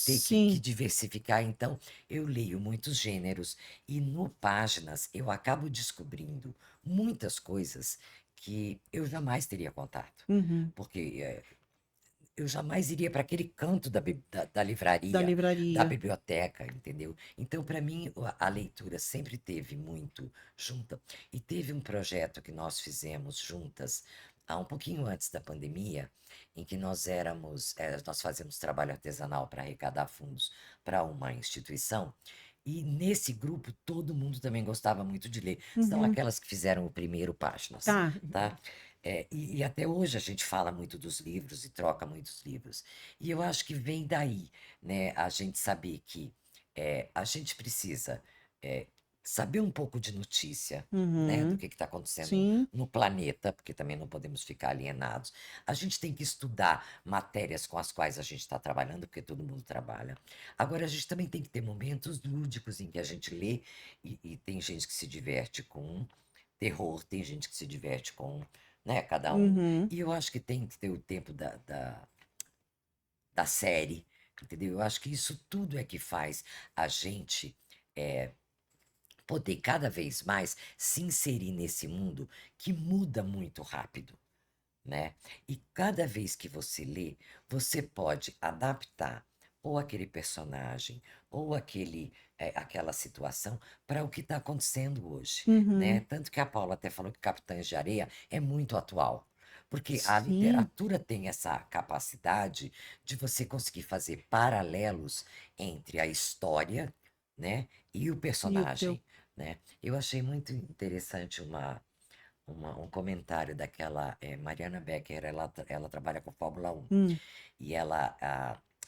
ter que Sim. diversificar. Então, eu leio muitos gêneros. E no Páginas, eu acabo descobrindo muitas coisas que eu jamais teria contato. Uhum. Porque eu jamais iria para aquele canto da Da livraria, da livraria. biblioteca, entendeu? Então, para mim, a leitura sempre teve muito junta. E teve um projeto que nós fizemos juntas, há um pouquinho antes da pandemia, em que nós fazemos trabalho artesanal para arrecadar fundos para uma instituição. E nesse grupo, todo mundo também gostava muito de ler. São Uhum. aquelas que fizeram o primeiro Páginas, Tá. tá? E até hoje a gente fala muito dos livros e troca muitos livros. E eu acho que vem daí, né, a gente saber que a gente precisa é, saber um pouco de notícia, né, do Uhum. que está acontecendo Sim. no planeta, porque também não podemos ficar alienados. A gente tem que estudar matérias com as quais a gente está trabalhando, porque todo mundo trabalha. Agora, a gente também tem que ter momentos lúdicos em que a gente lê, e tem gente que se diverte com terror, tem gente que se diverte com, né, cada um. Uhum. E eu acho que tem que ter o tempo da série, entendeu? Eu acho que isso tudo é que faz a gente poder cada vez mais se inserir nesse mundo que muda muito rápido, né? E cada vez que você lê, você pode adaptar ou aquele personagem ou aquela situação para o que está acontecendo hoje, né? Uhum. Tanto que a Paula até falou que Capitães de Areia é muito atual. Porque a Sim. literatura tem essa capacidade de você conseguir fazer paralelos entre a história, né, e o E o teu. personagem, né? Eu achei muito interessante um comentário daquela Mariana Becker, ela trabalha com Fórmula 1, Hum. e ela,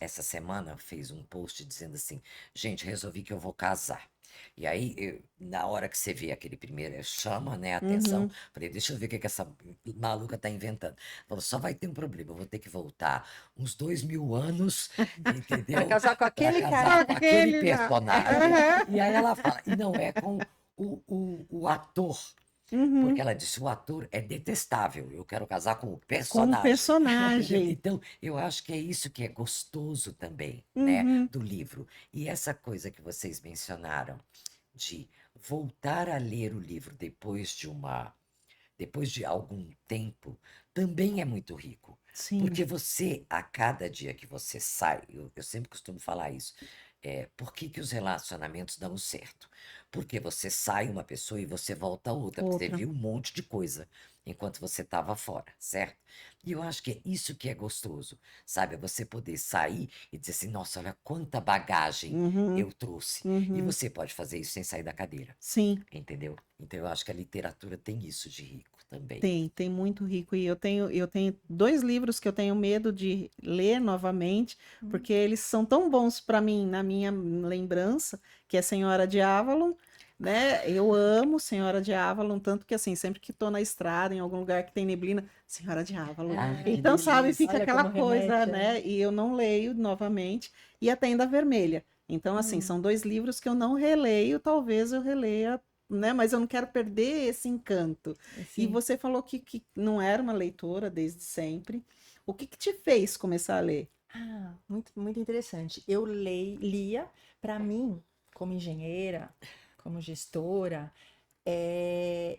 essa semana, fez um post dizendo assim: gente, resolvi que eu vou casar. E aí, na hora que você vê aquele primeiro, chama, né, a atenção, Uhum. falei, deixa eu ver o que que essa maluca tá inventando. Falou, só vai ter um problema, eu vou ter que voltar uns 2000 anos, Para entendeu? casar com Para aquele cara. casar com aquele Aquele lá. personagem. Aham. E aí ela fala, e não é com o ator, porque Uhum. ela disse: o ator é detestável, eu quero casar com o Com o personagem. Entendeu? personagem. Então, eu acho que é isso que é gostoso também, né, Uhum. do livro. E essa coisa que vocês mencionaram, de voltar a ler o livro depois de algum tempo, também é muito rico. Sim. Porque você, a cada dia que você sai, eu sempre costumo falar isso, por que que os relacionamentos dão certo? Porque você sai uma pessoa e você volta outra, porque você Outra. viu um monte de coisa enquanto você estava fora, certo? E eu acho que é isso que é gostoso, sabe? É você poder sair e dizer assim, nossa, olha quanta bagagem Uhum, eu trouxe. E uhum. você pode fazer isso sem sair da cadeira, Sim, entendeu? Então eu acho que a literatura tem isso de rico também. tem muito rico. E eu tenho 2 livros que eu tenho medo de ler novamente, porque eles são tão bons para mim, na minha lembrança, que é Senhora de Avalon, né? Eu amo Senhora de Avalon, tanto que assim, sempre que estou na estrada, em algum lugar que tem neblina, Senhora de Avalon. Ai, que Então, sabe, delícia. fica Olha aquela como coisa, remete, né? E eu não leio novamente. E a Tenda Vermelha. Então, assim, Hum, são 2 livros que eu não releio, talvez eu releia, né? Mas eu não quero perder esse encanto. E sim. você falou que não era uma leitora desde sempre. O que te fez começar a ler? Muito, muito interessante. Eu lia, para mim, como engenheira, como gestora,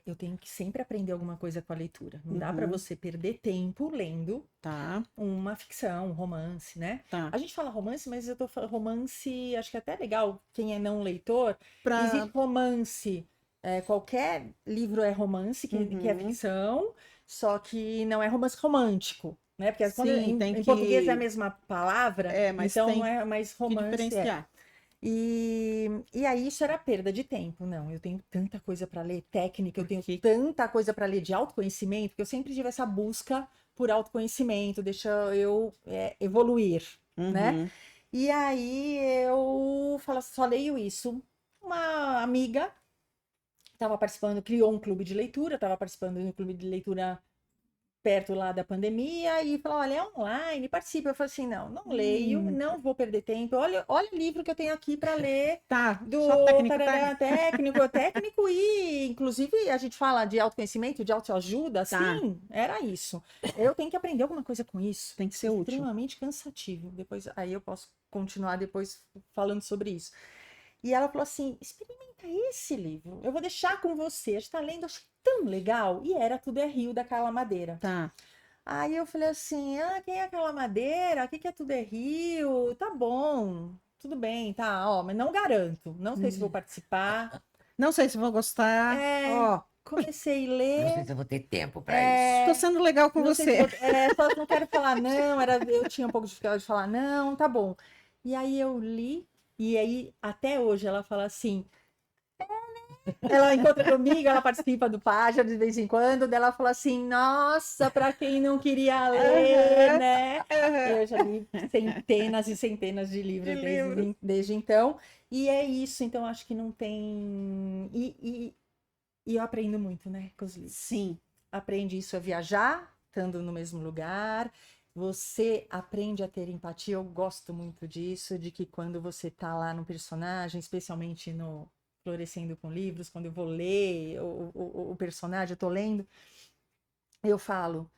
eu tenho que sempre aprender alguma coisa com a leitura. Não dá para Uhum, você perder tempo lendo tá, uma ficção, um romance, né? tá. A gente fala romance, mas eu tô falando romance, acho que é até legal, quem é não leitor, existe Pra... romance, qualquer livro é romance, que é Uhum, ficção, só que não é romance romântico, né? Porque quando, sim, tem em português é a que... mesma palavra, É, mas então não tem é mais que romance, é. diferenciar. E aí isso era perda de tempo. Não, eu tenho tanta coisa para ler, técnica, eu tenho Porque... tanta coisa para ler de autoconhecimento, que eu sempre tive essa busca por autoconhecimento, deixa eu evoluir, né? Uhum, E aí eu falo, só leio isso. Uma amiga estava participando, criou um clube de leitura, estava participando de um clube de leitura perto lá da pandemia e falou: olha, é online, participa. Eu falei assim: não, não leio, hum, não vou perder tempo. Olha o livro que eu tenho aqui para ler tá, só do técnico, tarará, técnico. técnico, e inclusive a gente fala de autoconhecimento, de autoajuda, Tá, sim, era isso. Eu tenho que aprender alguma coisa com isso. tem que ser útil. Extremamente cansativo. Depois, aí eu posso continuar depois falando sobre isso. E ela falou assim: experimenta esse livro, eu vou deixar com você. A gente tá lendo, achei tão legal. E era Tudo é Rio, da Carla Madeira. Tá. Aí eu falei assim: quem é aquela Madeira? O que que é Tudo é Rio? Tá bom, tudo bem, tá, ó, mas não garanto. Não sei se vou Hum. participar. Não sei se vou gostar. É, Ó, comecei a Não sei ler. se eu vou ter tempo para isso. tô sendo legal com Não sei se você. vou, só não quero falar não. Eu tinha um pouco de dificuldade de falar não, tá bom. E aí eu li, e aí até hoje ela fala assim. Ela encontra comigo, ela participa do Página de vez em quando, daí ela fala assim: nossa, para quem não queria ler, Aham, né? aham. Eu já li centenas e centenas de De livros livros. desde então, e é isso, então acho que não tem. E eu aprendo muito, né, com os livros. Sim, Aprende isso a viajar, estando no mesmo lugar. Você aprende a ter empatia. Eu gosto muito disso, de que quando você tá lá no personagem, especialmente no Florescendo com Livros, quando eu vou ler o personagem, eu tô lendo, eu falo,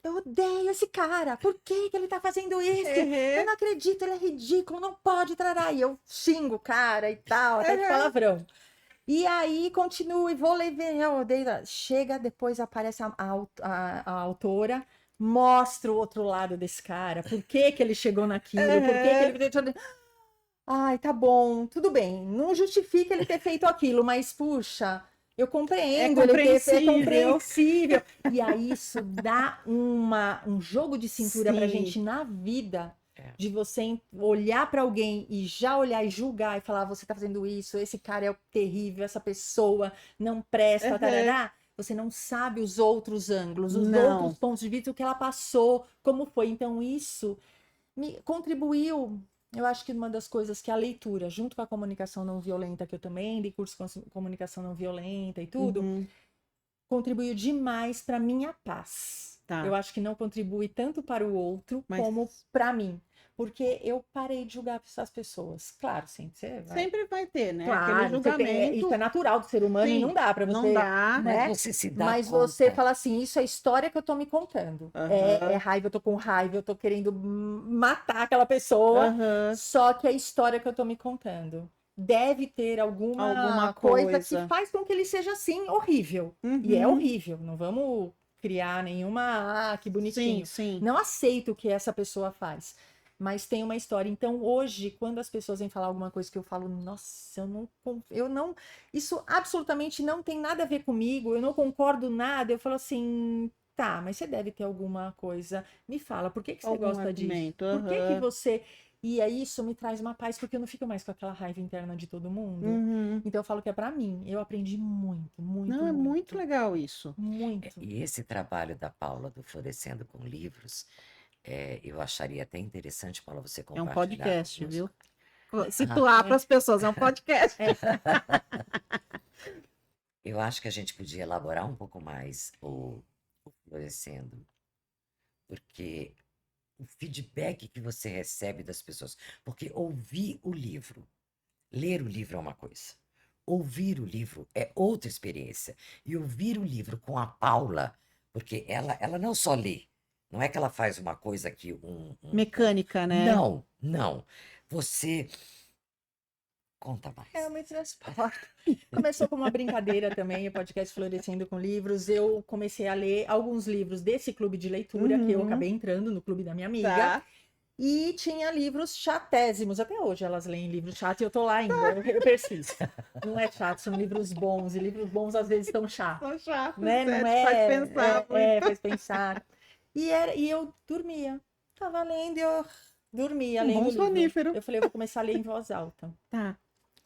eu odeio esse cara, por que que ele tá fazendo isso? Eu uhum, não acredito, ele é ridículo, não pode, trará. E eu xingo o cara e tal, até de uhum. palavrão. E aí continuo e vou ler, eu odeio. Chega, depois aparece a autora, mostra o outro lado desse cara, por que que ele chegou naquilo, por que que Aham. ele. Ai, tá bom, tudo bem. Não justifica ele ter feito aquilo, mas puxa, eu É compreendo, é compreensível. compreensível. E aí isso dá um jogo de cintura pra Sim, gente na vida, É. de você olhar pra alguém e já olhar e julgar e falar, você tá fazendo isso, esse cara é terrível, essa pessoa não presta, aham. tarará. Você não sabe os outros ângulos, os outros Não, pontos de vista, o que ela passou, como foi. Então isso me contribuiu. Eu acho que uma das coisas que a leitura, junto com a comunicação não violenta, que eu também dei curso com comunicação não violenta e tudo, uhum, contribuiu demais para minha paz. Eu tá, acho que não contribui tanto para o outro como mas para mim, porque eu parei de julgar essas pessoas. Claro, sim, você vai. sempre vai ter, né? Aquele Claro, você tem, isso é julgamento, natural do ser humano e não sim, dá para não você, dá. Mas né? você se dá Mas você conta. fala assim, isso é história que eu tô me contando. É Aham, raiva, eu tô com raiva, eu tô querendo matar aquela pessoa, aham, só que é a história que eu tô me contando. Deve ter alguma alguma coisa que coisa. faz com que ele seja assim, horrível. E é Uhum, horrível, não vamos criar nenhuma, que sim, bonitinho. sim. Não aceito o que essa pessoa faz. mas tem uma história. Então, hoje, quando as pessoas vêm falar alguma coisa que eu falo, nossa, eu não, isso absolutamente não tem nada a ver comigo, eu não concordo nada, eu falo assim, tá, mas você deve ter alguma coisa, me fala, por que que você Algum gosta disso? argumento, Por que que aham. você... E aí isso me traz uma paz, porque eu não fico mais com aquela raiva interna de todo mundo. Uhum. Então eu falo que é pra mim, eu aprendi muito, muito, Não, é muito muito, legal isso. muito. E esse trabalho da Paula do Florescendo com Livros, eu acharia até interessante, Paula, você É um compartilhar podcast, viu? conosco. Situar para as pessoas, é um podcast. Eu acho que a gente podia elaborar um pouco mais o Florescendo, porque o feedback que você recebe das pessoas, porque ouvir o livro, ler o livro é uma coisa, ouvir o livro é outra experiência. E ouvir o livro com a Paula, porque ela não só lê, não é que ela faz uma coisa que Mecânica, né? Não, não. Você conta É mais. muito transporte. Começou como uma brincadeira também, o podcast Florescendo com Livros. Eu comecei a ler alguns livros desse clube de leitura, que eu Uhum. acabei entrando no clube da minha amiga. Tá. E tinha livros chatésimos. Até hoje elas leem livros chatos e eu tô lá ainda. Eu persisto. Não é chato, são livros bons. E livros bons às vezes estão chatos. São chatos, Né? Não faz é, pensar muito. faz pensar. E eu dormia. Tava lendo e eu dormia lendo bom o livro. sonífero. Eu falei, eu vou começar a ler em voz alta. Tá.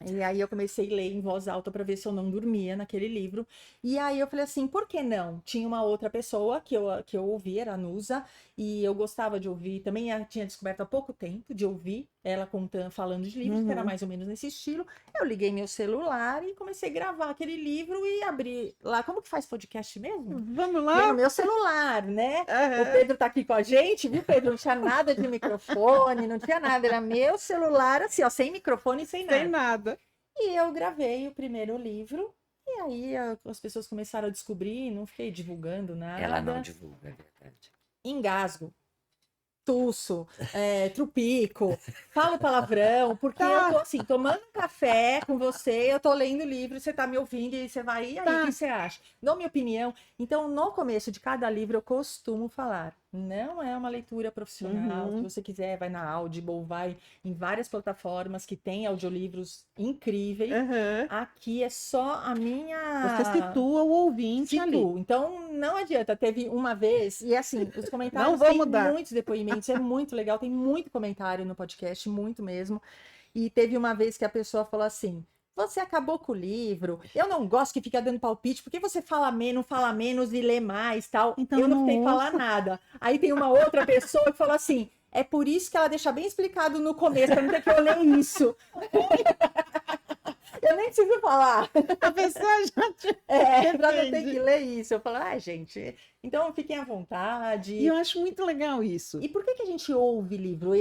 E aí eu comecei a ler em voz alta para ver se eu não dormia naquele livro. E aí eu falei assim, por que não? Tinha uma outra pessoa que eu ouvia, era a Nusa, e eu gostava de ouvir, também tinha descoberto há pouco tempo de ouvir ela contando, falando de livros, que era mais ou menos nesse estilo. Eu liguei meu celular e comecei a gravar aquele livro e abri lá. Como que faz podcast mesmo? Vamos No lá? meu celular, né? O Aham. Pedro tá aqui com a gente, viu, Pedro? Não tinha nada de microfone, não tinha nada. Era meu celular, assim, ó, sem microfone e sem nada. Sem nada. E eu gravei o primeiro livro. E aí as pessoas começaram a descobrir, não fiquei divulgando nada. Ela não divulga, é verdade. Engasgo, tuço, trupico, falo palavrão, porque eu tô assim, tomando café com você, eu tô lendo o livro, você tá me ouvindo e você vai, e aí, o que você acha? Dou minha opinião. Então, no começo de cada livro, eu costumo falar, não é uma leitura profissional, se você quiser, vai na Audible, vai em várias plataformas que tem audiolivros incríveis. Aham. Aqui é só a minha... Você situa o ouvinte ali. Situ. Então, não adianta. Teve uma vez, e assim, os comentários Não vou têm mudar. muitos depoimentos, é muito legal, tem muito comentário no podcast, muito mesmo. E teve uma vez que a pessoa falou assim: você acabou com o livro, eu não gosto que fica dando palpite, porque você fala menos e lê mais, tal. Então eu não não fiquei ouço. falar nada. Aí tem uma outra pessoa que falou assim: é por isso que ela deixa bem explicado no começo, pra não ter que eu ler isso. Eu nem preciso falar. A pessoa já Pra não ter Entendi. que ler isso. Eu falo, gente, então fiquem à vontade. E eu acho muito legal isso. E por que a gente ouve livro?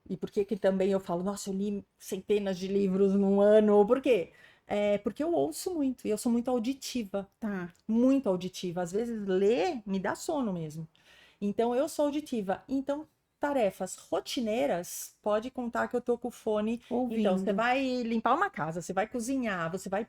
E por que também eu falo, nossa, eu li centenas de livros num ano? Por quê? Porque eu ouço muito, e eu sou muito auditiva. Tá. Muito auditiva. Às vezes ler me dá sono mesmo. Então eu sou auditiva. Então, tarefas rotineiras, pode contar que eu tô com o fone. Ouvindo. Então, você vai limpar uma casa, você vai cozinhar, você vai...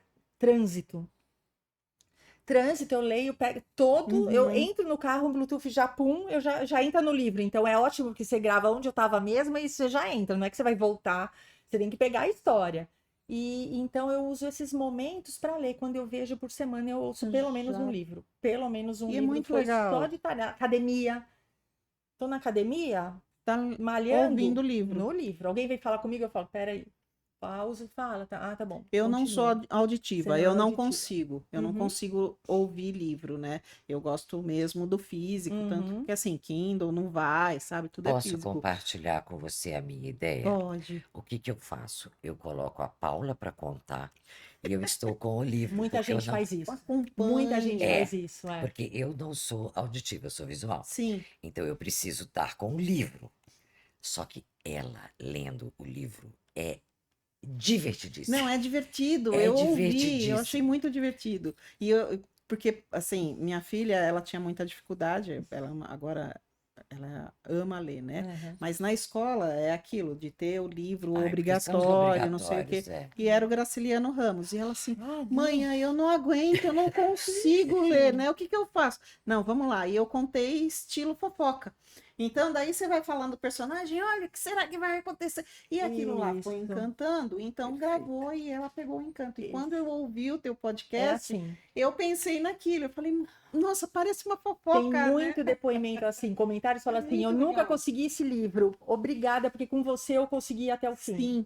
Trânsito, eu leio, pego todo, eu entro no carro, o Bluetooth já pum, eu já entra no livro. Então é ótimo que você grava onde eu estava mesmo e você já entra, não é que você vai voltar, você tem que pegar a história. E então eu uso esses momentos para ler. Quando eu vejo por semana, eu ouço pelo menos um livro. Pelo menos um E é livro. muito Foi legal. só de academia. Tô na academia, Tá malhando ouvindo o livro. no livro. Alguém vem falar comigo, eu falo, peraí. Pausa, fala, tá bom. Eu não continua. sou auditiva, Você não eu é não auditiva. consigo. Eu não Uhum. consigo ouvir livro, né? Eu gosto mesmo do físico, tanto Uhum. que assim, Kindle não vai, sabe? Tudo é Posso físico. compartilhar com você a minha ideia? Pode. O que que eu faço? Eu coloco a Paula para contar e eu estou com o livro. Muita porque eu gente não- faz isso. Acompanha. Muita gente É, faz isso, Porque eu não sou auditiva, eu sou visual. Sim. Então eu preciso estar com o livro. Só que ela lendo o livro é divertidíssimo. Não, é divertido. É Eu ouvi, eu divertidíssimo. achei muito divertido. Porque, assim, minha filha, ela tinha muita dificuldade, agora ela ama ler, né? Uhum. Mas na escola é aquilo, de ter o livro Ai, porque são os obrigatório, não sei o obrigatórios, quê. E era o Graciliano Ramos. E ela assim, Ah, mãe, eu não aguento, eu não consigo ler, né? O que que eu faço? Não, vamos lá. E eu contei estilo fofoca. Então, daí você vai falando do personagem, olha, o que será que vai acontecer? E aquilo lá foi Isso. encantando, então gravou e ela pegou o encanto. E Isso. quando eu ouvi o teu É podcast, assim. eu pensei naquilo. Eu falei, nossa, parece uma Tem fofoca, né? muito depoimento assim, comentários falam assim, Muito eu nunca legal. consegui esse livro, obrigada, porque com você eu consegui ir até o fim. Sim,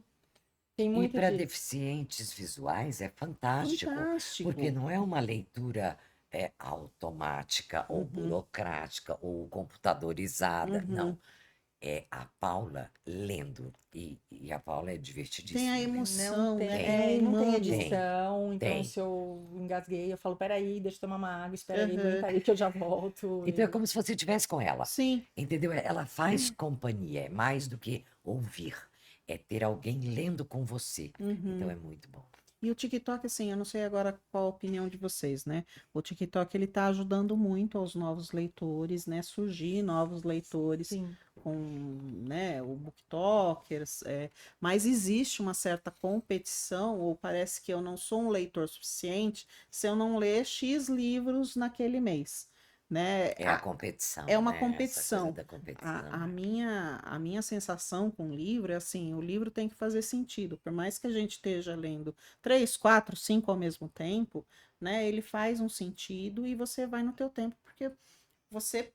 Tem E muito para disso. deficientes visuais é fantástico, fantástico. porque não é uma leitura automática ou Uhum. burocrática ou computadorizada, Uhum. não. É a Paula lendo. E a Paula é divertidíssima. Tem a né? emoção, Não tem, né? não tem humano. edição, então Tem. se eu engasguei, eu falo, peraí, deixa eu tomar uma água, espera aí, Uhum. aguenta aí que eu já volto. Então é como se você estivesse com ela. Sim, Entendeu? Ela faz companhia, é mais do que ouvir. É ter alguém lendo com você. Então é muito bom. e o TikTok, assim, eu não sei agora qual a opinião de vocês, né? O TikTok, ele tá ajudando muito aos novos leitores, né? Surgir novos leitores Sim. com, né, o booktokers, mas existe uma certa competição, ou parece que eu não sou um leitor suficiente se eu não ler X livros naquele mês, né? É a competição, é uma né? Essa competição. coisa da competição. A minha sensação com o livro é assim, o livro tem que fazer sentido, por mais que a gente esteja lendo 3, 4, 5 ao mesmo tempo, né, ele faz um sentido e você vai no teu tempo, porque você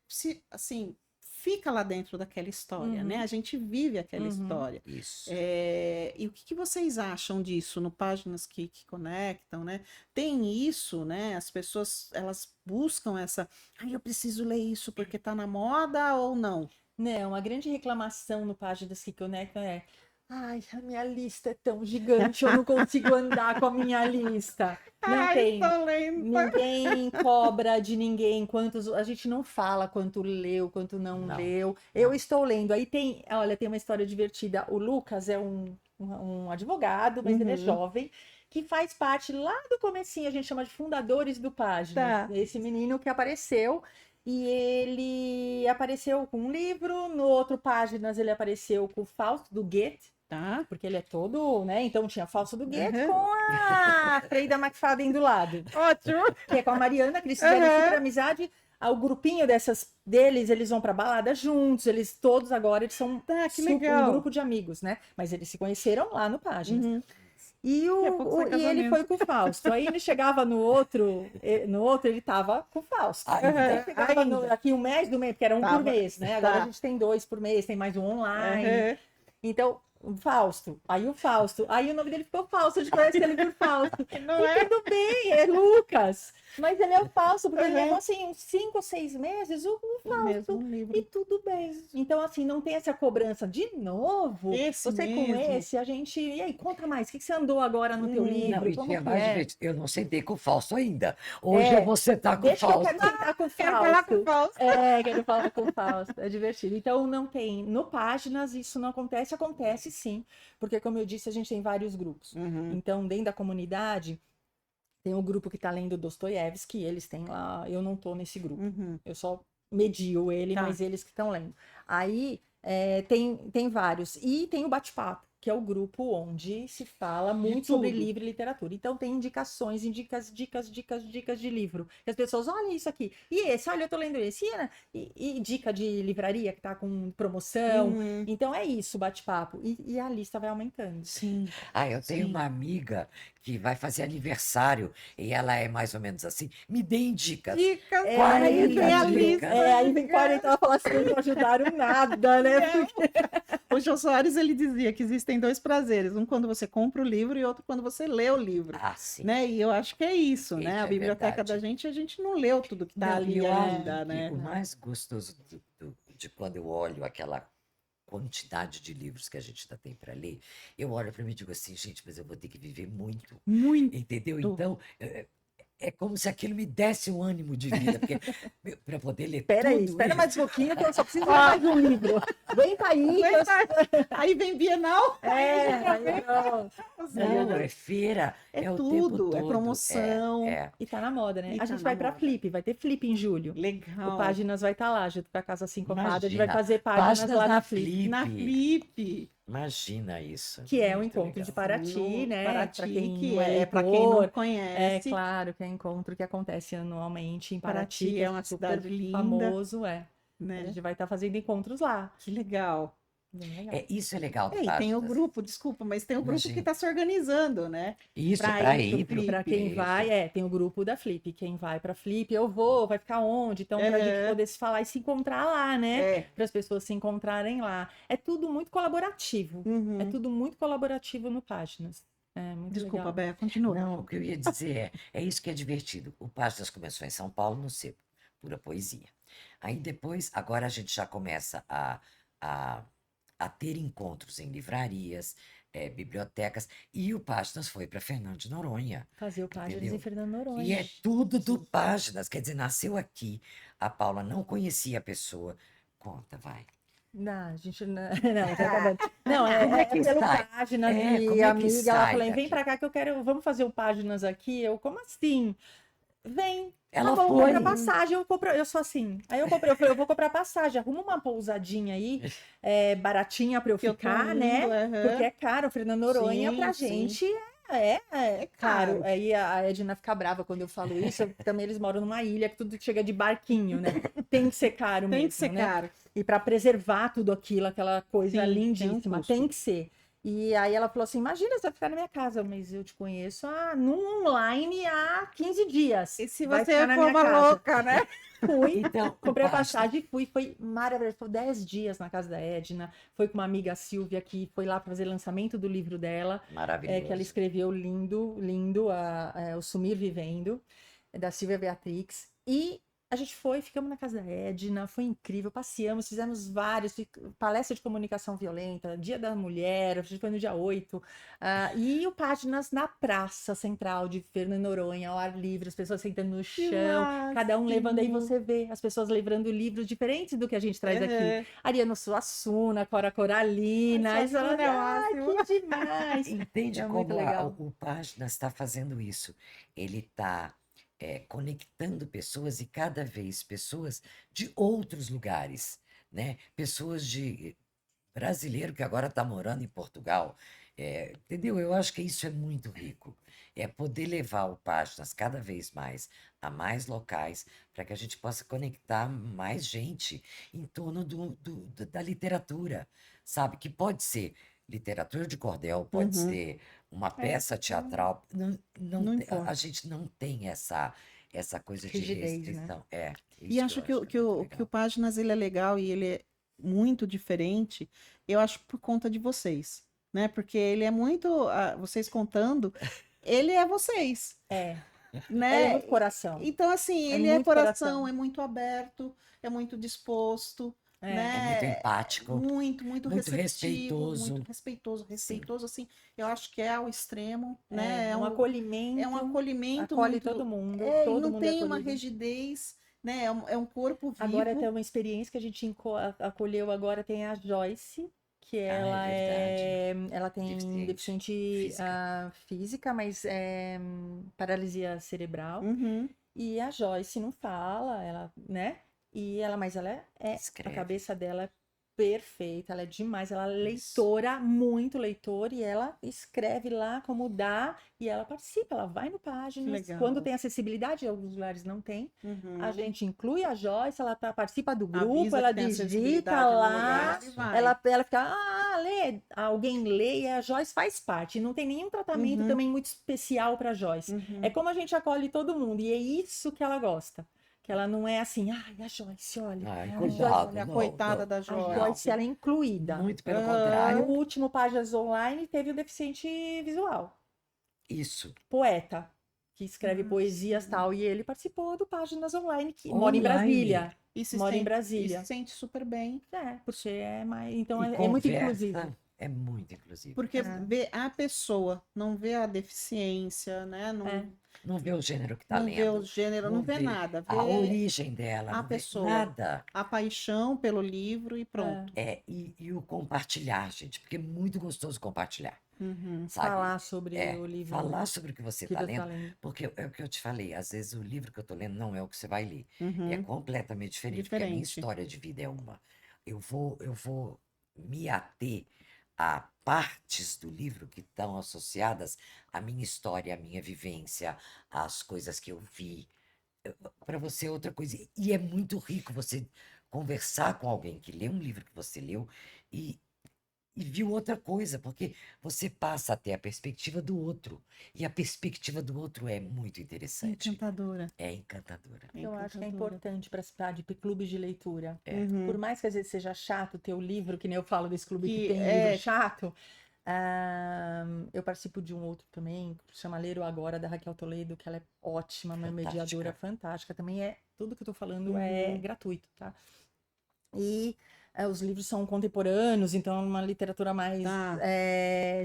assim, fica lá dentro daquela história, né, a gente vive aquela história. Isso. E o que vocês acham disso no Páginas que Conectam, né? Tem isso, né? As pessoas, elas buscam essa, eu preciso ler isso porque tá na moda ou não? Não, a grande reclamação no Páginas que Conectam é ai, a minha lista é tão gigante, eu não consigo andar com a minha lista. Não tem. tô lendo. Ninguém cobra de ninguém quantos. A gente não fala quanto leu, quanto não leu. Eu estou lendo. Aí tem, olha, tem uma história divertida. O Lucas é um advogado, mas ele é jovem, que faz parte lá do comecinho, a gente chama de fundadores do Páginas. Tá. Esse menino que apareceu. E ele apareceu com um livro, no outro Páginas ele apareceu com o Fausto do Goethe, Tá. porque ele é todo, né? Então tinha Fausto do Goethe com a Freida McFadden do lado, Ótimo. que é com a Mariana, que eles fizeram super amizade. O grupinho deles, eles vão pra balada juntos, eles todos agora, eles são Que legal. um grupo de amigos, né? Mas eles se conheceram lá no Páginas. E, Daqui a pouco sai e ele casamento. foi com o Fausto. Aí ele chegava no outro ele tava com o Fausto. Aí chegava aqui um mês do mês, porque era um por mês, né? Agora a gente tem 2 por mês, tem mais um online. Então, o Fausto. Aí o nome dele ficou Fausto, a gente conhece ele por Fausto. E tudo bem, é Lucas. Mas ele é o Fausto, porque ele levou assim, uns 5 ou 6 meses, o Fausto. E tudo bem. Então, assim, não tem essa cobrança de novo. Esse você mesmo. com esse, a gente. E aí, conta mais. O que você andou agora no teu livro? Não, e Como tinha que mais é? divertido. Eu não sentei com o Fausto ainda. Hoje eu vou sentar com o Deixa que eu Fausto. quero sentar com o Fausto. Quero falar com o Fausto. Quero falar com o Fausto. É divertido. Então, não tem. No Páginas, isso não acontece. Acontece sim. Porque, como eu disse, a gente tem vários grupos. Então, dentro da comunidade, tem o grupo que está lendo Dostoiévski, eles têm lá. Eu não estou nesse grupo. Eu só medio ele, mas eles que estão lendo. Aí tem vários. E tem o bate-papo, que é o grupo onde se fala muito sobre livro e literatura. Então tem indicações, dicas de livro. E as pessoas, olha isso aqui. E esse, olha, eu tô lendo esse. E dica de livraria que tá com promoção. Então é isso, bate-papo. E a lista vai aumentando. Sim. Eu tenho uma amiga que vai fazer aniversário e ela é mais ou menos assim, me dê dicas. Dicas. Aí vem a lista. Aí vem 40, ela fala assim, não ajudaram nada, né? O Jô Soares, ele dizia que existem 2 prazeres, um quando você compra o livro e outro quando você lê o livro, Sim. né? E eu acho que é isso, Isso né? A é biblioteca verdade. da gente, a gente não leu tudo que tá Não, ali eu acho ainda, que né? o mais gostoso de quando eu olho aquela quantidade de livros que a gente ainda tem para ler, eu olho para mim e digo assim, gente, mas eu vou ter que viver muito. Muito. Entendeu? Então, é como se aquilo me desse um ânimo de vida, porque para poder ler tudo Espera isso. mais um pouquinho que eu só preciso ler mais um livro. Vem pra aí. Aí vem Bienal. Não, é feira, É o tudo, tempo todo. é promoção. E tá na moda, né? E A tá gente na vai pra moda. Flip, vai ter Flip em julho. Legal. O Páginas vai estar lá, junto com a Casa Sincopada. A gente vai Imagina, fazer páginas lá na Flip. Flip. Na Flip. Imagina isso. Que é o Muito encontro legal. de Paraty, né? Paraty, Pra quem que não é para quem leitor. não conhece. Claro, que é encontro que acontece anualmente em Paraty, Paraty que é uma super cidade linda. famoso, A né? gente vai estar fazendo encontros lá. Que legal. Bem legal. Isso é legal do E tem o Páginas. grupo, desculpa, mas tem o grupo que Imagina. está se organizando, né? Isso, Pra para ir pro ir pro Flip. Para quem isso. vai, tem o grupo da Flip. Quem vai para Flip, eu vou, vai ficar onde? Então, para a gente poder se falar e se encontrar lá, né? É. Para as pessoas se encontrarem lá. É tudo muito colaborativo. Uhum. É tudo muito colaborativo no Páginas. É muito Desculpa, legal. Bé, continua. Não, o que eu ia dizer é isso que é divertido. O Páginas começou em São Paulo, no Sebo, pura poesia. Aí depois, agora a gente já começa a ter encontros em livrarias, bibliotecas, e o Páginas foi para Fernando de Noronha. Fazer o Páginas Entendeu? em Fernando Noronha. E é tudo do Páginas, quer dizer, nasceu aqui. A Paula não conhecia a pessoa. Conta, vai. Não, a gente não, não, tá acabando. Não, Como é é que pelo sai? Páginas Como é e que amiga, ela sai falou, vem daqui? pra cá que eu quero, vamos fazer o Páginas aqui. Eu, como assim? Vem. Ela Tá bom, foi. compra passagem, eu sou assim. Aí eu comprei, eu falei, eu vou comprar passagem, arruma uma pousadinha aí, baratinha pra eu Que eu tô ficar, indo, né? aham. Porque é caro, Fernando Noronha Sim, pra sim. gente é caro. caro. Aí a Edna fica brava quando eu falo isso, também eles moram numa ilha que tudo chega de barquinho, né? Tem que ser caro mesmo, Tem que ser né? caro. E para preservar tudo aquilo, aquela coisa Sim, tem um lindíssima, custo. tem que ser. E aí ela falou assim: imagina, você vai ficar na minha casa, mas eu te conheço no online há 15 dias. E se Vai você ficar na for minha uma casa. louca, né? Fui, Então, comprei a o Páginas- passagem e fui, foi maravilhoso. Foi 10 dias na casa da Edna. Foi com uma amiga Silvia que foi lá para fazer lançamento do livro dela, que ela Maravilhoso. escreveu lindo, lindo, O Sumir Vivendo, da Silvia Beatrix. E a gente foi, ficamos na casa da Edna, foi incrível, passeamos, fizemos vários, palestra de comunicação violenta, Dia da Mulher, a gente foi no dia 8, e o Páginas na Praça Central de Fernando Noronha, ao ar livre, as pessoas sentando no chão, cada um levando, aí você vê as pessoas levando livros diferentes do que a gente traz aqui. Ariano Suassuna, Cora Coralina, Ai, aí você fala, Suassuna é ai, máximo. que demais! Entende É muito como legal. o Páginas está fazendo isso? Ele está conectando pessoas e cada vez pessoas de outros lugares, né? Pessoas de brasileiro que agora está morando em Portugal, entendeu? Eu acho que isso é muito rico. É poder levar o Páginas cada vez mais a mais locais para que a gente possa conectar mais gente em torno da literatura, sabe? Que pode ser literatura de cordel, pode ser uma peça teatral. Não importa. A gente não tem essa coisa de Rigidez, né? restrição. E Isso acho que eu que acho o muito que o legal. Páginas ele é legal e ele é muito diferente, eu acho por conta de vocês, né? Porque ele é muito, vocês contando, ele é vocês, É, né? ele é muito coração. Então, assim, É ele é muito coração, coração. é muito aberto, é muito disposto, É. né? É muito empático, Muito muito receptivo, respeitoso. muito respeitoso, assim, eu acho que é ao extremo, né? É um acolhimento, é um acolhimento acolhe muito, todo mundo, e todo não mundo é tem uma acolhido. rigidez, né? É um corpo vivo. Agora tem uma experiência que a gente acolheu agora, tem a Joyce, que ela verdade. ela tem Deficiente deficiente física. física, mas paralisia cerebral. Uhum. E a Joyce não fala, ela, né? Mas ela a Escreve. cabeça dela é perfeita, ela é demais, ela é Isso. leitora, muito leitora, e ela escreve lá como dá, e ela participa, ela vai no Páginas. legal. Quando tem acessibilidade, alguns lugares não tem, Uhum. a gente inclui a Joyce, ela participa do grupo, Avisa ela que tem digita acessibilidade no lá, lugar e vai. ela fica, lê, alguém lê, e a Joyce faz parte, não tem nenhum tratamento também muito especial para Joyce. Uhum. É como a gente acolhe todo mundo, e é isso que ela gosta. Que ela não é assim, ai, a Joyce, olha. Ai, a cuidado, Olha, a não, coitada não. da A Joyce. Joyce, ela é incluída. Muito pelo No contrário. último Páginas Online teve o deficiente visual, Isso. poeta, que escreve poesias e tal, e ele participou do Páginas Online, que mora em Online. Brasília. E se Mora em sente, Brasília. E se sente super bem. Porque é mais. Então E é muito conversa, inclusivo. é muito inclusivo. Porque vê a pessoa, não vê a deficiência, né? Não vê o gênero que está Não lendo. vê o gênero, não vê nada. a Vê origem dela, a não vê pessoa. nada. a paixão pelo livro e pronto. E o compartilhar, gente, porque é muito gostoso compartilhar, Uhum. sabe? Falar sobre o livro. Falar sobre o que você que está você tá lendo, lendo. porque é o que eu te falei, às vezes o livro que eu estou lendo não é o que você vai ler, Uhum. é completamente diferente, porque a minha Diferente. história de vida é uma. Eu vou me ater a partes do livro que estão associadas à minha história, à minha vivência, às coisas que eu vi. Para você é outra coisa. E é muito rico você conversar com alguém que lê um livro que você leu e viu outra coisa, porque você passa a ter a perspectiva do outro. E a perspectiva do outro é muito interessante. Encantadora. É encantadora. Eu acho que é Encantadora. importante participar de clubes de leitura. Uhum. Por mais que às vezes seja chato ter o livro, que nem eu falo desse clube que Que tem é- livro chato. Eu participo de um outro também, que chama Ler o Agora, da Raquel Toledo, que ela é ótima, uma Fantástica. mediadora fantástica. Também tudo que eu tô falando é gratuito, tá? E os livros são contemporâneos, então é uma literatura mais Tá.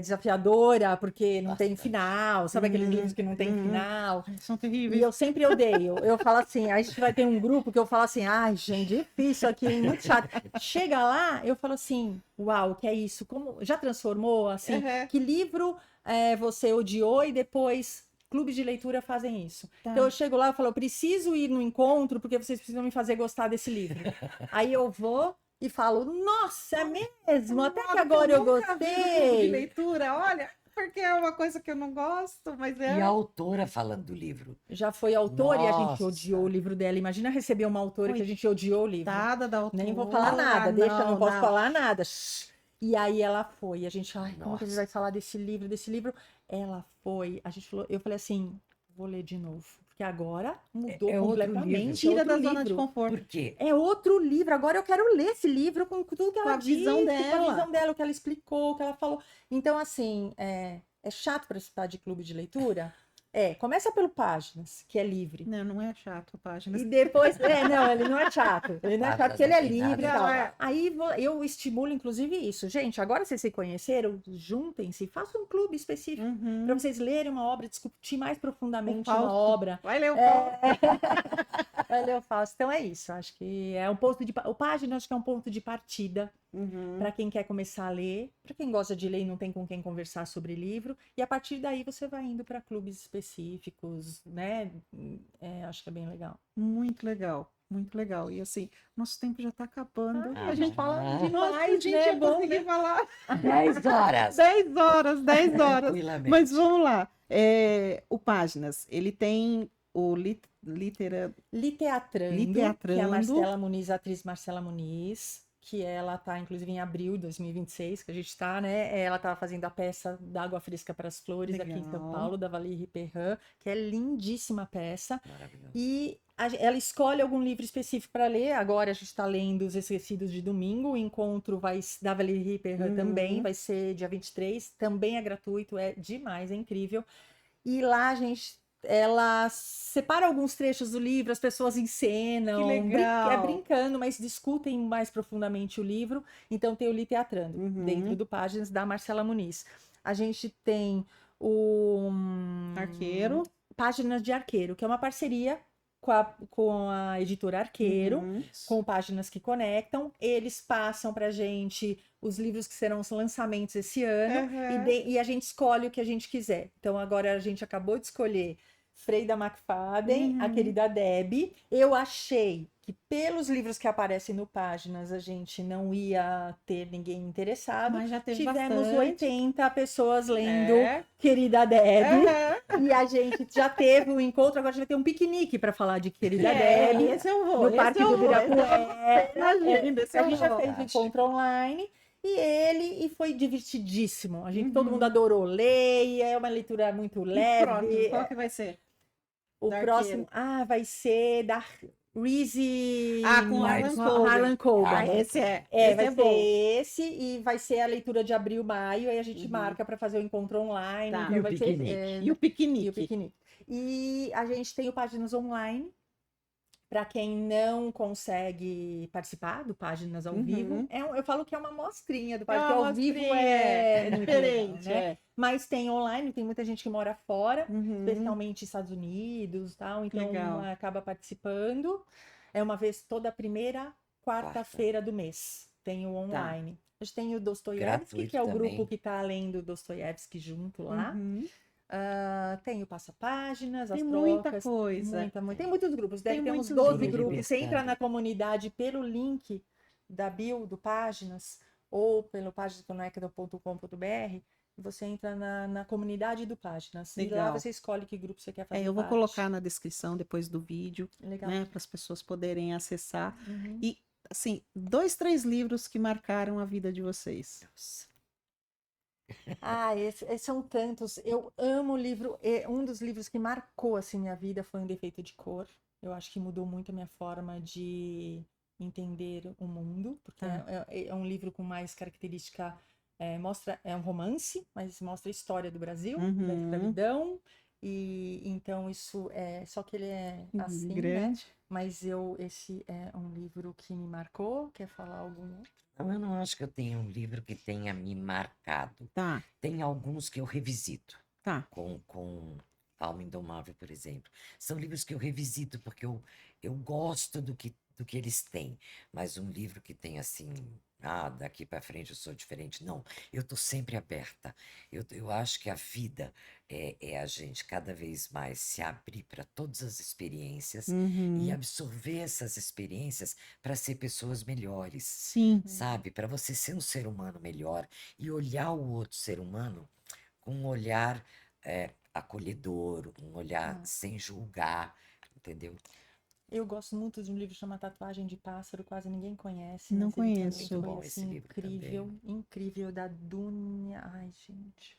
desafiadora, porque não tem Bastante. final, sabe aqueles livros que não tem final? Ai, são E terríveis. eu sempre odeio. Eu falo assim, a gente vai ter um grupo que eu falo assim, ai, gente, difícil aqui, muito chato. Chega lá, eu falo assim, uau, o que é isso? Como já transformou, assim? Uhum. Que livro você odiou e depois clubes de leitura fazem isso. Tá. Então eu chego lá e falo, eu preciso ir no encontro porque vocês precisam me fazer gostar desse livro. Aí eu vou e falo, nossa, é mesmo? Até que agora eu nunca vi um grupo de gostei. leitura, olha, porque é uma coisa que eu não gosto, mas E a autora falando do livro. Já foi autora e a gente Nossa. odiou o livro dela. Imagina receber uma autora que a gente odiou o livro. Coitada da autora. Nem vou falar nada, deixa, não posso não. falar nada. Shhh. E aí ela foi, e a gente, ai, como que a gente Nossa. vai falar desse livro, desse livro? Ela foi, a gente falou, eu falei assim, vou ler de novo, porque agora mudou É outro completamente. livro. Tira outro da zona de livro. conforto. Por quê? É outro livro, agora eu quero ler esse livro com tudo que Com ela a visão disse, dela. com a visão dela, o que ela explicou, o que ela falou. Então, assim, é chato participar de clube de leitura? Começa pelo Páginas, que é livre. Não, não é chato, página. E depois, não, ele não é chato. Ele não é chato porque ele é livre e tal. Não, é. Aí eu estimulo, inclusive, isso. Gente, agora vocês se conheceram, juntem-se, façam um clube específico Uhum. para vocês lerem uma obra, discutir mais profundamente O Fausto. uma obra. Vai ler o Fausto. Olha, eu faço. Então é isso. Acho que é um ponto de. O Página, acho que é um ponto de partida Uhum. para quem quer começar a ler, para quem gosta de ler e não tem com quem conversar sobre livro, e a partir daí você vai indo para clubes específicos, né? Acho que é bem legal. Muito legal. Muito legal. E assim, nosso tempo já está acabando. Ah, a gente fala fala demais, a gente né? ia Bom, conseguir falar 10 horas. 10 horas, 10 horas. Tranquilamente. Mas vamos lá. O Páginas, ele tem o Liteatrando, Liteatrando. que é a Marcela Muniz, a atriz Marcela Muniz, que ela tá, inclusive, em abril de 2026, que a gente tá, né? Ela tá fazendo a peça da Água Fresca para as Flores, aqui em São Legal. Paulo, da Valérie Perrin, que é lindíssima a peça. Maravilhoso. E ela escolhe algum livro específico para ler. Agora a gente está lendo Os Esquecidos de Domingo. O encontro da Valérie Perrin também vai ser dia 23. Também é gratuito, é demais, é incrível. E lá ela separa alguns trechos do livro, as pessoas encenam, Que legal. brincando, mas discutem mais profundamente o livro. Então tem o Liteatrando, dentro do Páginas, da Marcela Muniz. A gente tem o Arqueiro. Páginas de Arqueiro, que é uma parceria com a editora Arqueiro, com Páginas que Conectam. Eles passam pra gente os livros que serão os lançamentos esse ano e a gente escolhe o que a gente quiser. Então agora a gente acabou de escolher Freida McFadden, a querida Debbie. Eu achei que pelos livros que aparecem no Páginas a gente não ia ter ninguém interessado. Mas já teve Tivemos bastante. 80 pessoas lendo Querida Debbie. E a gente já teve um encontro, agora a gente vai ter um piquenique para falar de Querida Debbie. Esse eu vou. No Parque do Ibirapuera. Imagina, esse A eu gente já vou. fez encontro online. E foi divertidíssimo. Todo mundo adorou ler, e é uma leitura muito leve. Próximo, qual que vai ser? O Da próximo, vai ser da Reese com Harlan Coben. Esse é. Vai ser bom. esse, e vai ser a leitura de abril, maio, aí a gente marca para fazer o encontro online. Tá. Então E o vai piquenique? ser, E o piquenique. e o piquenique. E a gente tem o Páginas Online, para quem não consegue participar do Páginas ao vivo. Eu falo que é uma mostrinha do Páginas, porque ao vivo é muito diferente. legal, né? Mas tem online, tem muita gente que mora fora, especialmente Estados Unidos, tal, então Legal. acaba participando. É uma vez toda primeira quarta-feira do mês. Tem o online. A gente tem o Dostoiévski, Gratuito que é o também. grupo que está lendo Dostoiévski junto lá. Tem o Passa-Páginas, as Tem trocas. muita coisa. Tem muitos grupos, deve ter uns muitos 12 grupos. grupos. Você entra Interessante. na comunidade pelo link da bio do Páginas ou pelo paginasconecta.com.br, você entra na comunidade do Páginas. E lá Legal. você escolhe que grupo você quer fazer Eu vou parte. colocar na descrição depois do vídeo, Legal. né, para as pessoas poderem acessar. Uhum. E assim, 2, 3 livros que marcaram a vida de vocês. Nossa. Ah, são tantos. Eu amo o livro. Um dos livros que marcou assim minha vida foi Um Defeito de Cor. Eu acho que mudou muito a minha forma de entender o mundo, porque Tá. é um livro com mais característica, é um romance, mas mostra a história do Brasil, da Uhum. escravidão, e então isso só que ele é assim, né? Grande. Mas esse é um livro que me marcou. Quer falar algum outro? Não, eu não acho que eu tenha um livro que tenha me marcado. Tá, Tem alguns que eu revisito, tá. com Alma Indomável, por exemplo. São livros que eu revisito porque eu gosto do que eles têm. Mas um livro que tem assim, daqui para frente eu sou diferente. Não, eu estou sempre aberta. Eu acho que a vida é a gente cada vez mais se abrir para todas as experiências e Uhum. absorver essas experiências para ser pessoas melhores, Sim. sabe? Para você ser um ser humano melhor e olhar o outro ser humano com um olhar acolhedor, um olhar sem julgar, entendeu? Eu gosto muito de um livro chamado Tatuagem de Pássaro, quase ninguém conhece, Não mas ele também conheço. foi Bom esse assim livro incrível, também. incrível da Dunia. Ai, gente.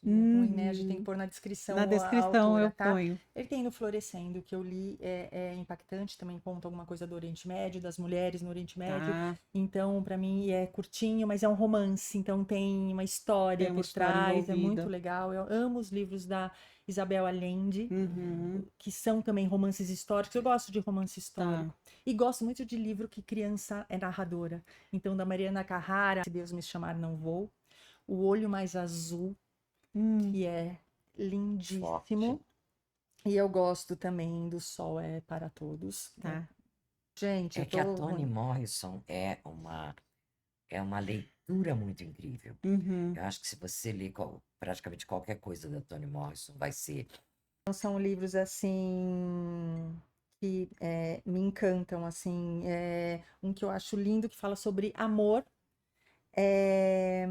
E é ruim, né? A gente tem que Uhum. pôr na Na descrição a descrição eu autora, tá? ponho. Ele tem no Florescendo, que eu li, é impactante, também conta alguma coisa do Oriente Médio, das mulheres no Oriente Médio. Tá. Então, para mim, é curtinho, mas é um romance, então tem uma história Tem uma por história trás, é muito envolvida. legal. Eu amo os livros da Isabel Allende, Uhum. que são também romances históricos. Eu gosto de romance Tá. histórico. E gosto muito de livro que criança é narradora. Então, da Mariana Carrara, Se Deus Me Chamar, Não Vou. O Olho Mais Azul, que é lindíssimo. Forte. E eu gosto também do Sol é para Todos. Tá. Gente, É eu que a tô Toni ruim. Morrison é uma leitura muito incrível. Uhum. Eu acho que se você ler praticamente qualquer coisa da Toni Morrison, vai ser. Então, são livros assim que me encantam, assim. Um que eu acho lindo que fala sobre amor. É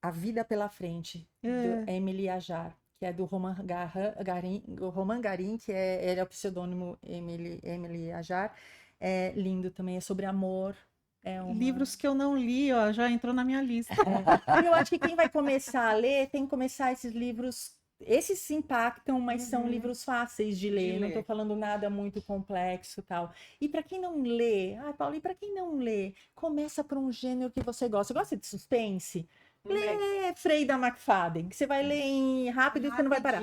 A Vida pela Frente, do É. Emily Ajar, que é do Roman Garin, que ele é o pseudônimo Emily Ajar. É lindo também, é sobre amor. Livros que eu não li, ó, já entrou na minha lista. E eu acho que quem vai começar a ler tem que começar esses livros. Esses se impactam, mas são livros fáceis de ler. Não estou falando nada muito complexo e tal. E para quem não lê, Paulo, e para quem não lê, começa por um gênero que você gosta. Você gosta de suspense? Lê Freida McFadden, que você vai ler rápido e você não vai parar.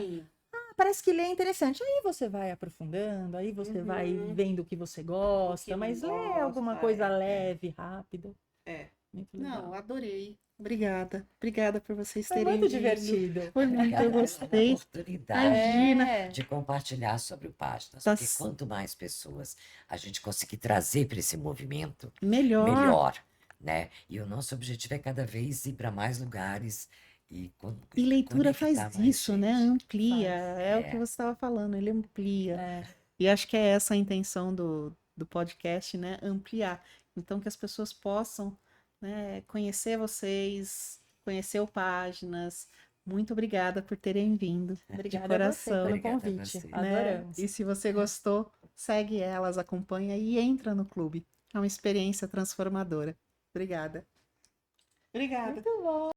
Parece que ler é interessante. Aí você vai aprofundando, aí você vai vendo o que você gosta, mas lê alguma coisa leve, rápida. É. Muito legal. Não, adorei. Obrigada. Obrigada por vocês Foi terem muito vindo. divertido. Foi muito, eu Obrigada pela gostei. oportunidade Imagina. de compartilhar sobre o Páginas, Tá porque quanto mais pessoas a gente conseguir trazer para esse movimento, melhor. melhor, né? E o nosso objetivo é cada vez ir para mais lugares e E leitura faz conectar mais isso, né? gente. Amplia. Faz. É o que você estava falando, ele amplia. É. E acho que é essa a intenção do podcast, né? Ampliar. Então, que as pessoas possam, né, conhecer vocês, conhecer o Páginas. Muito obrigada por terem vindo. Obrigada de coração. a você pelo Obrigada a convite. você. Né? Adoramos. E se você gostou, segue elas, acompanha e entra no clube. É uma experiência transformadora. Obrigada. Obrigada. Muito bom.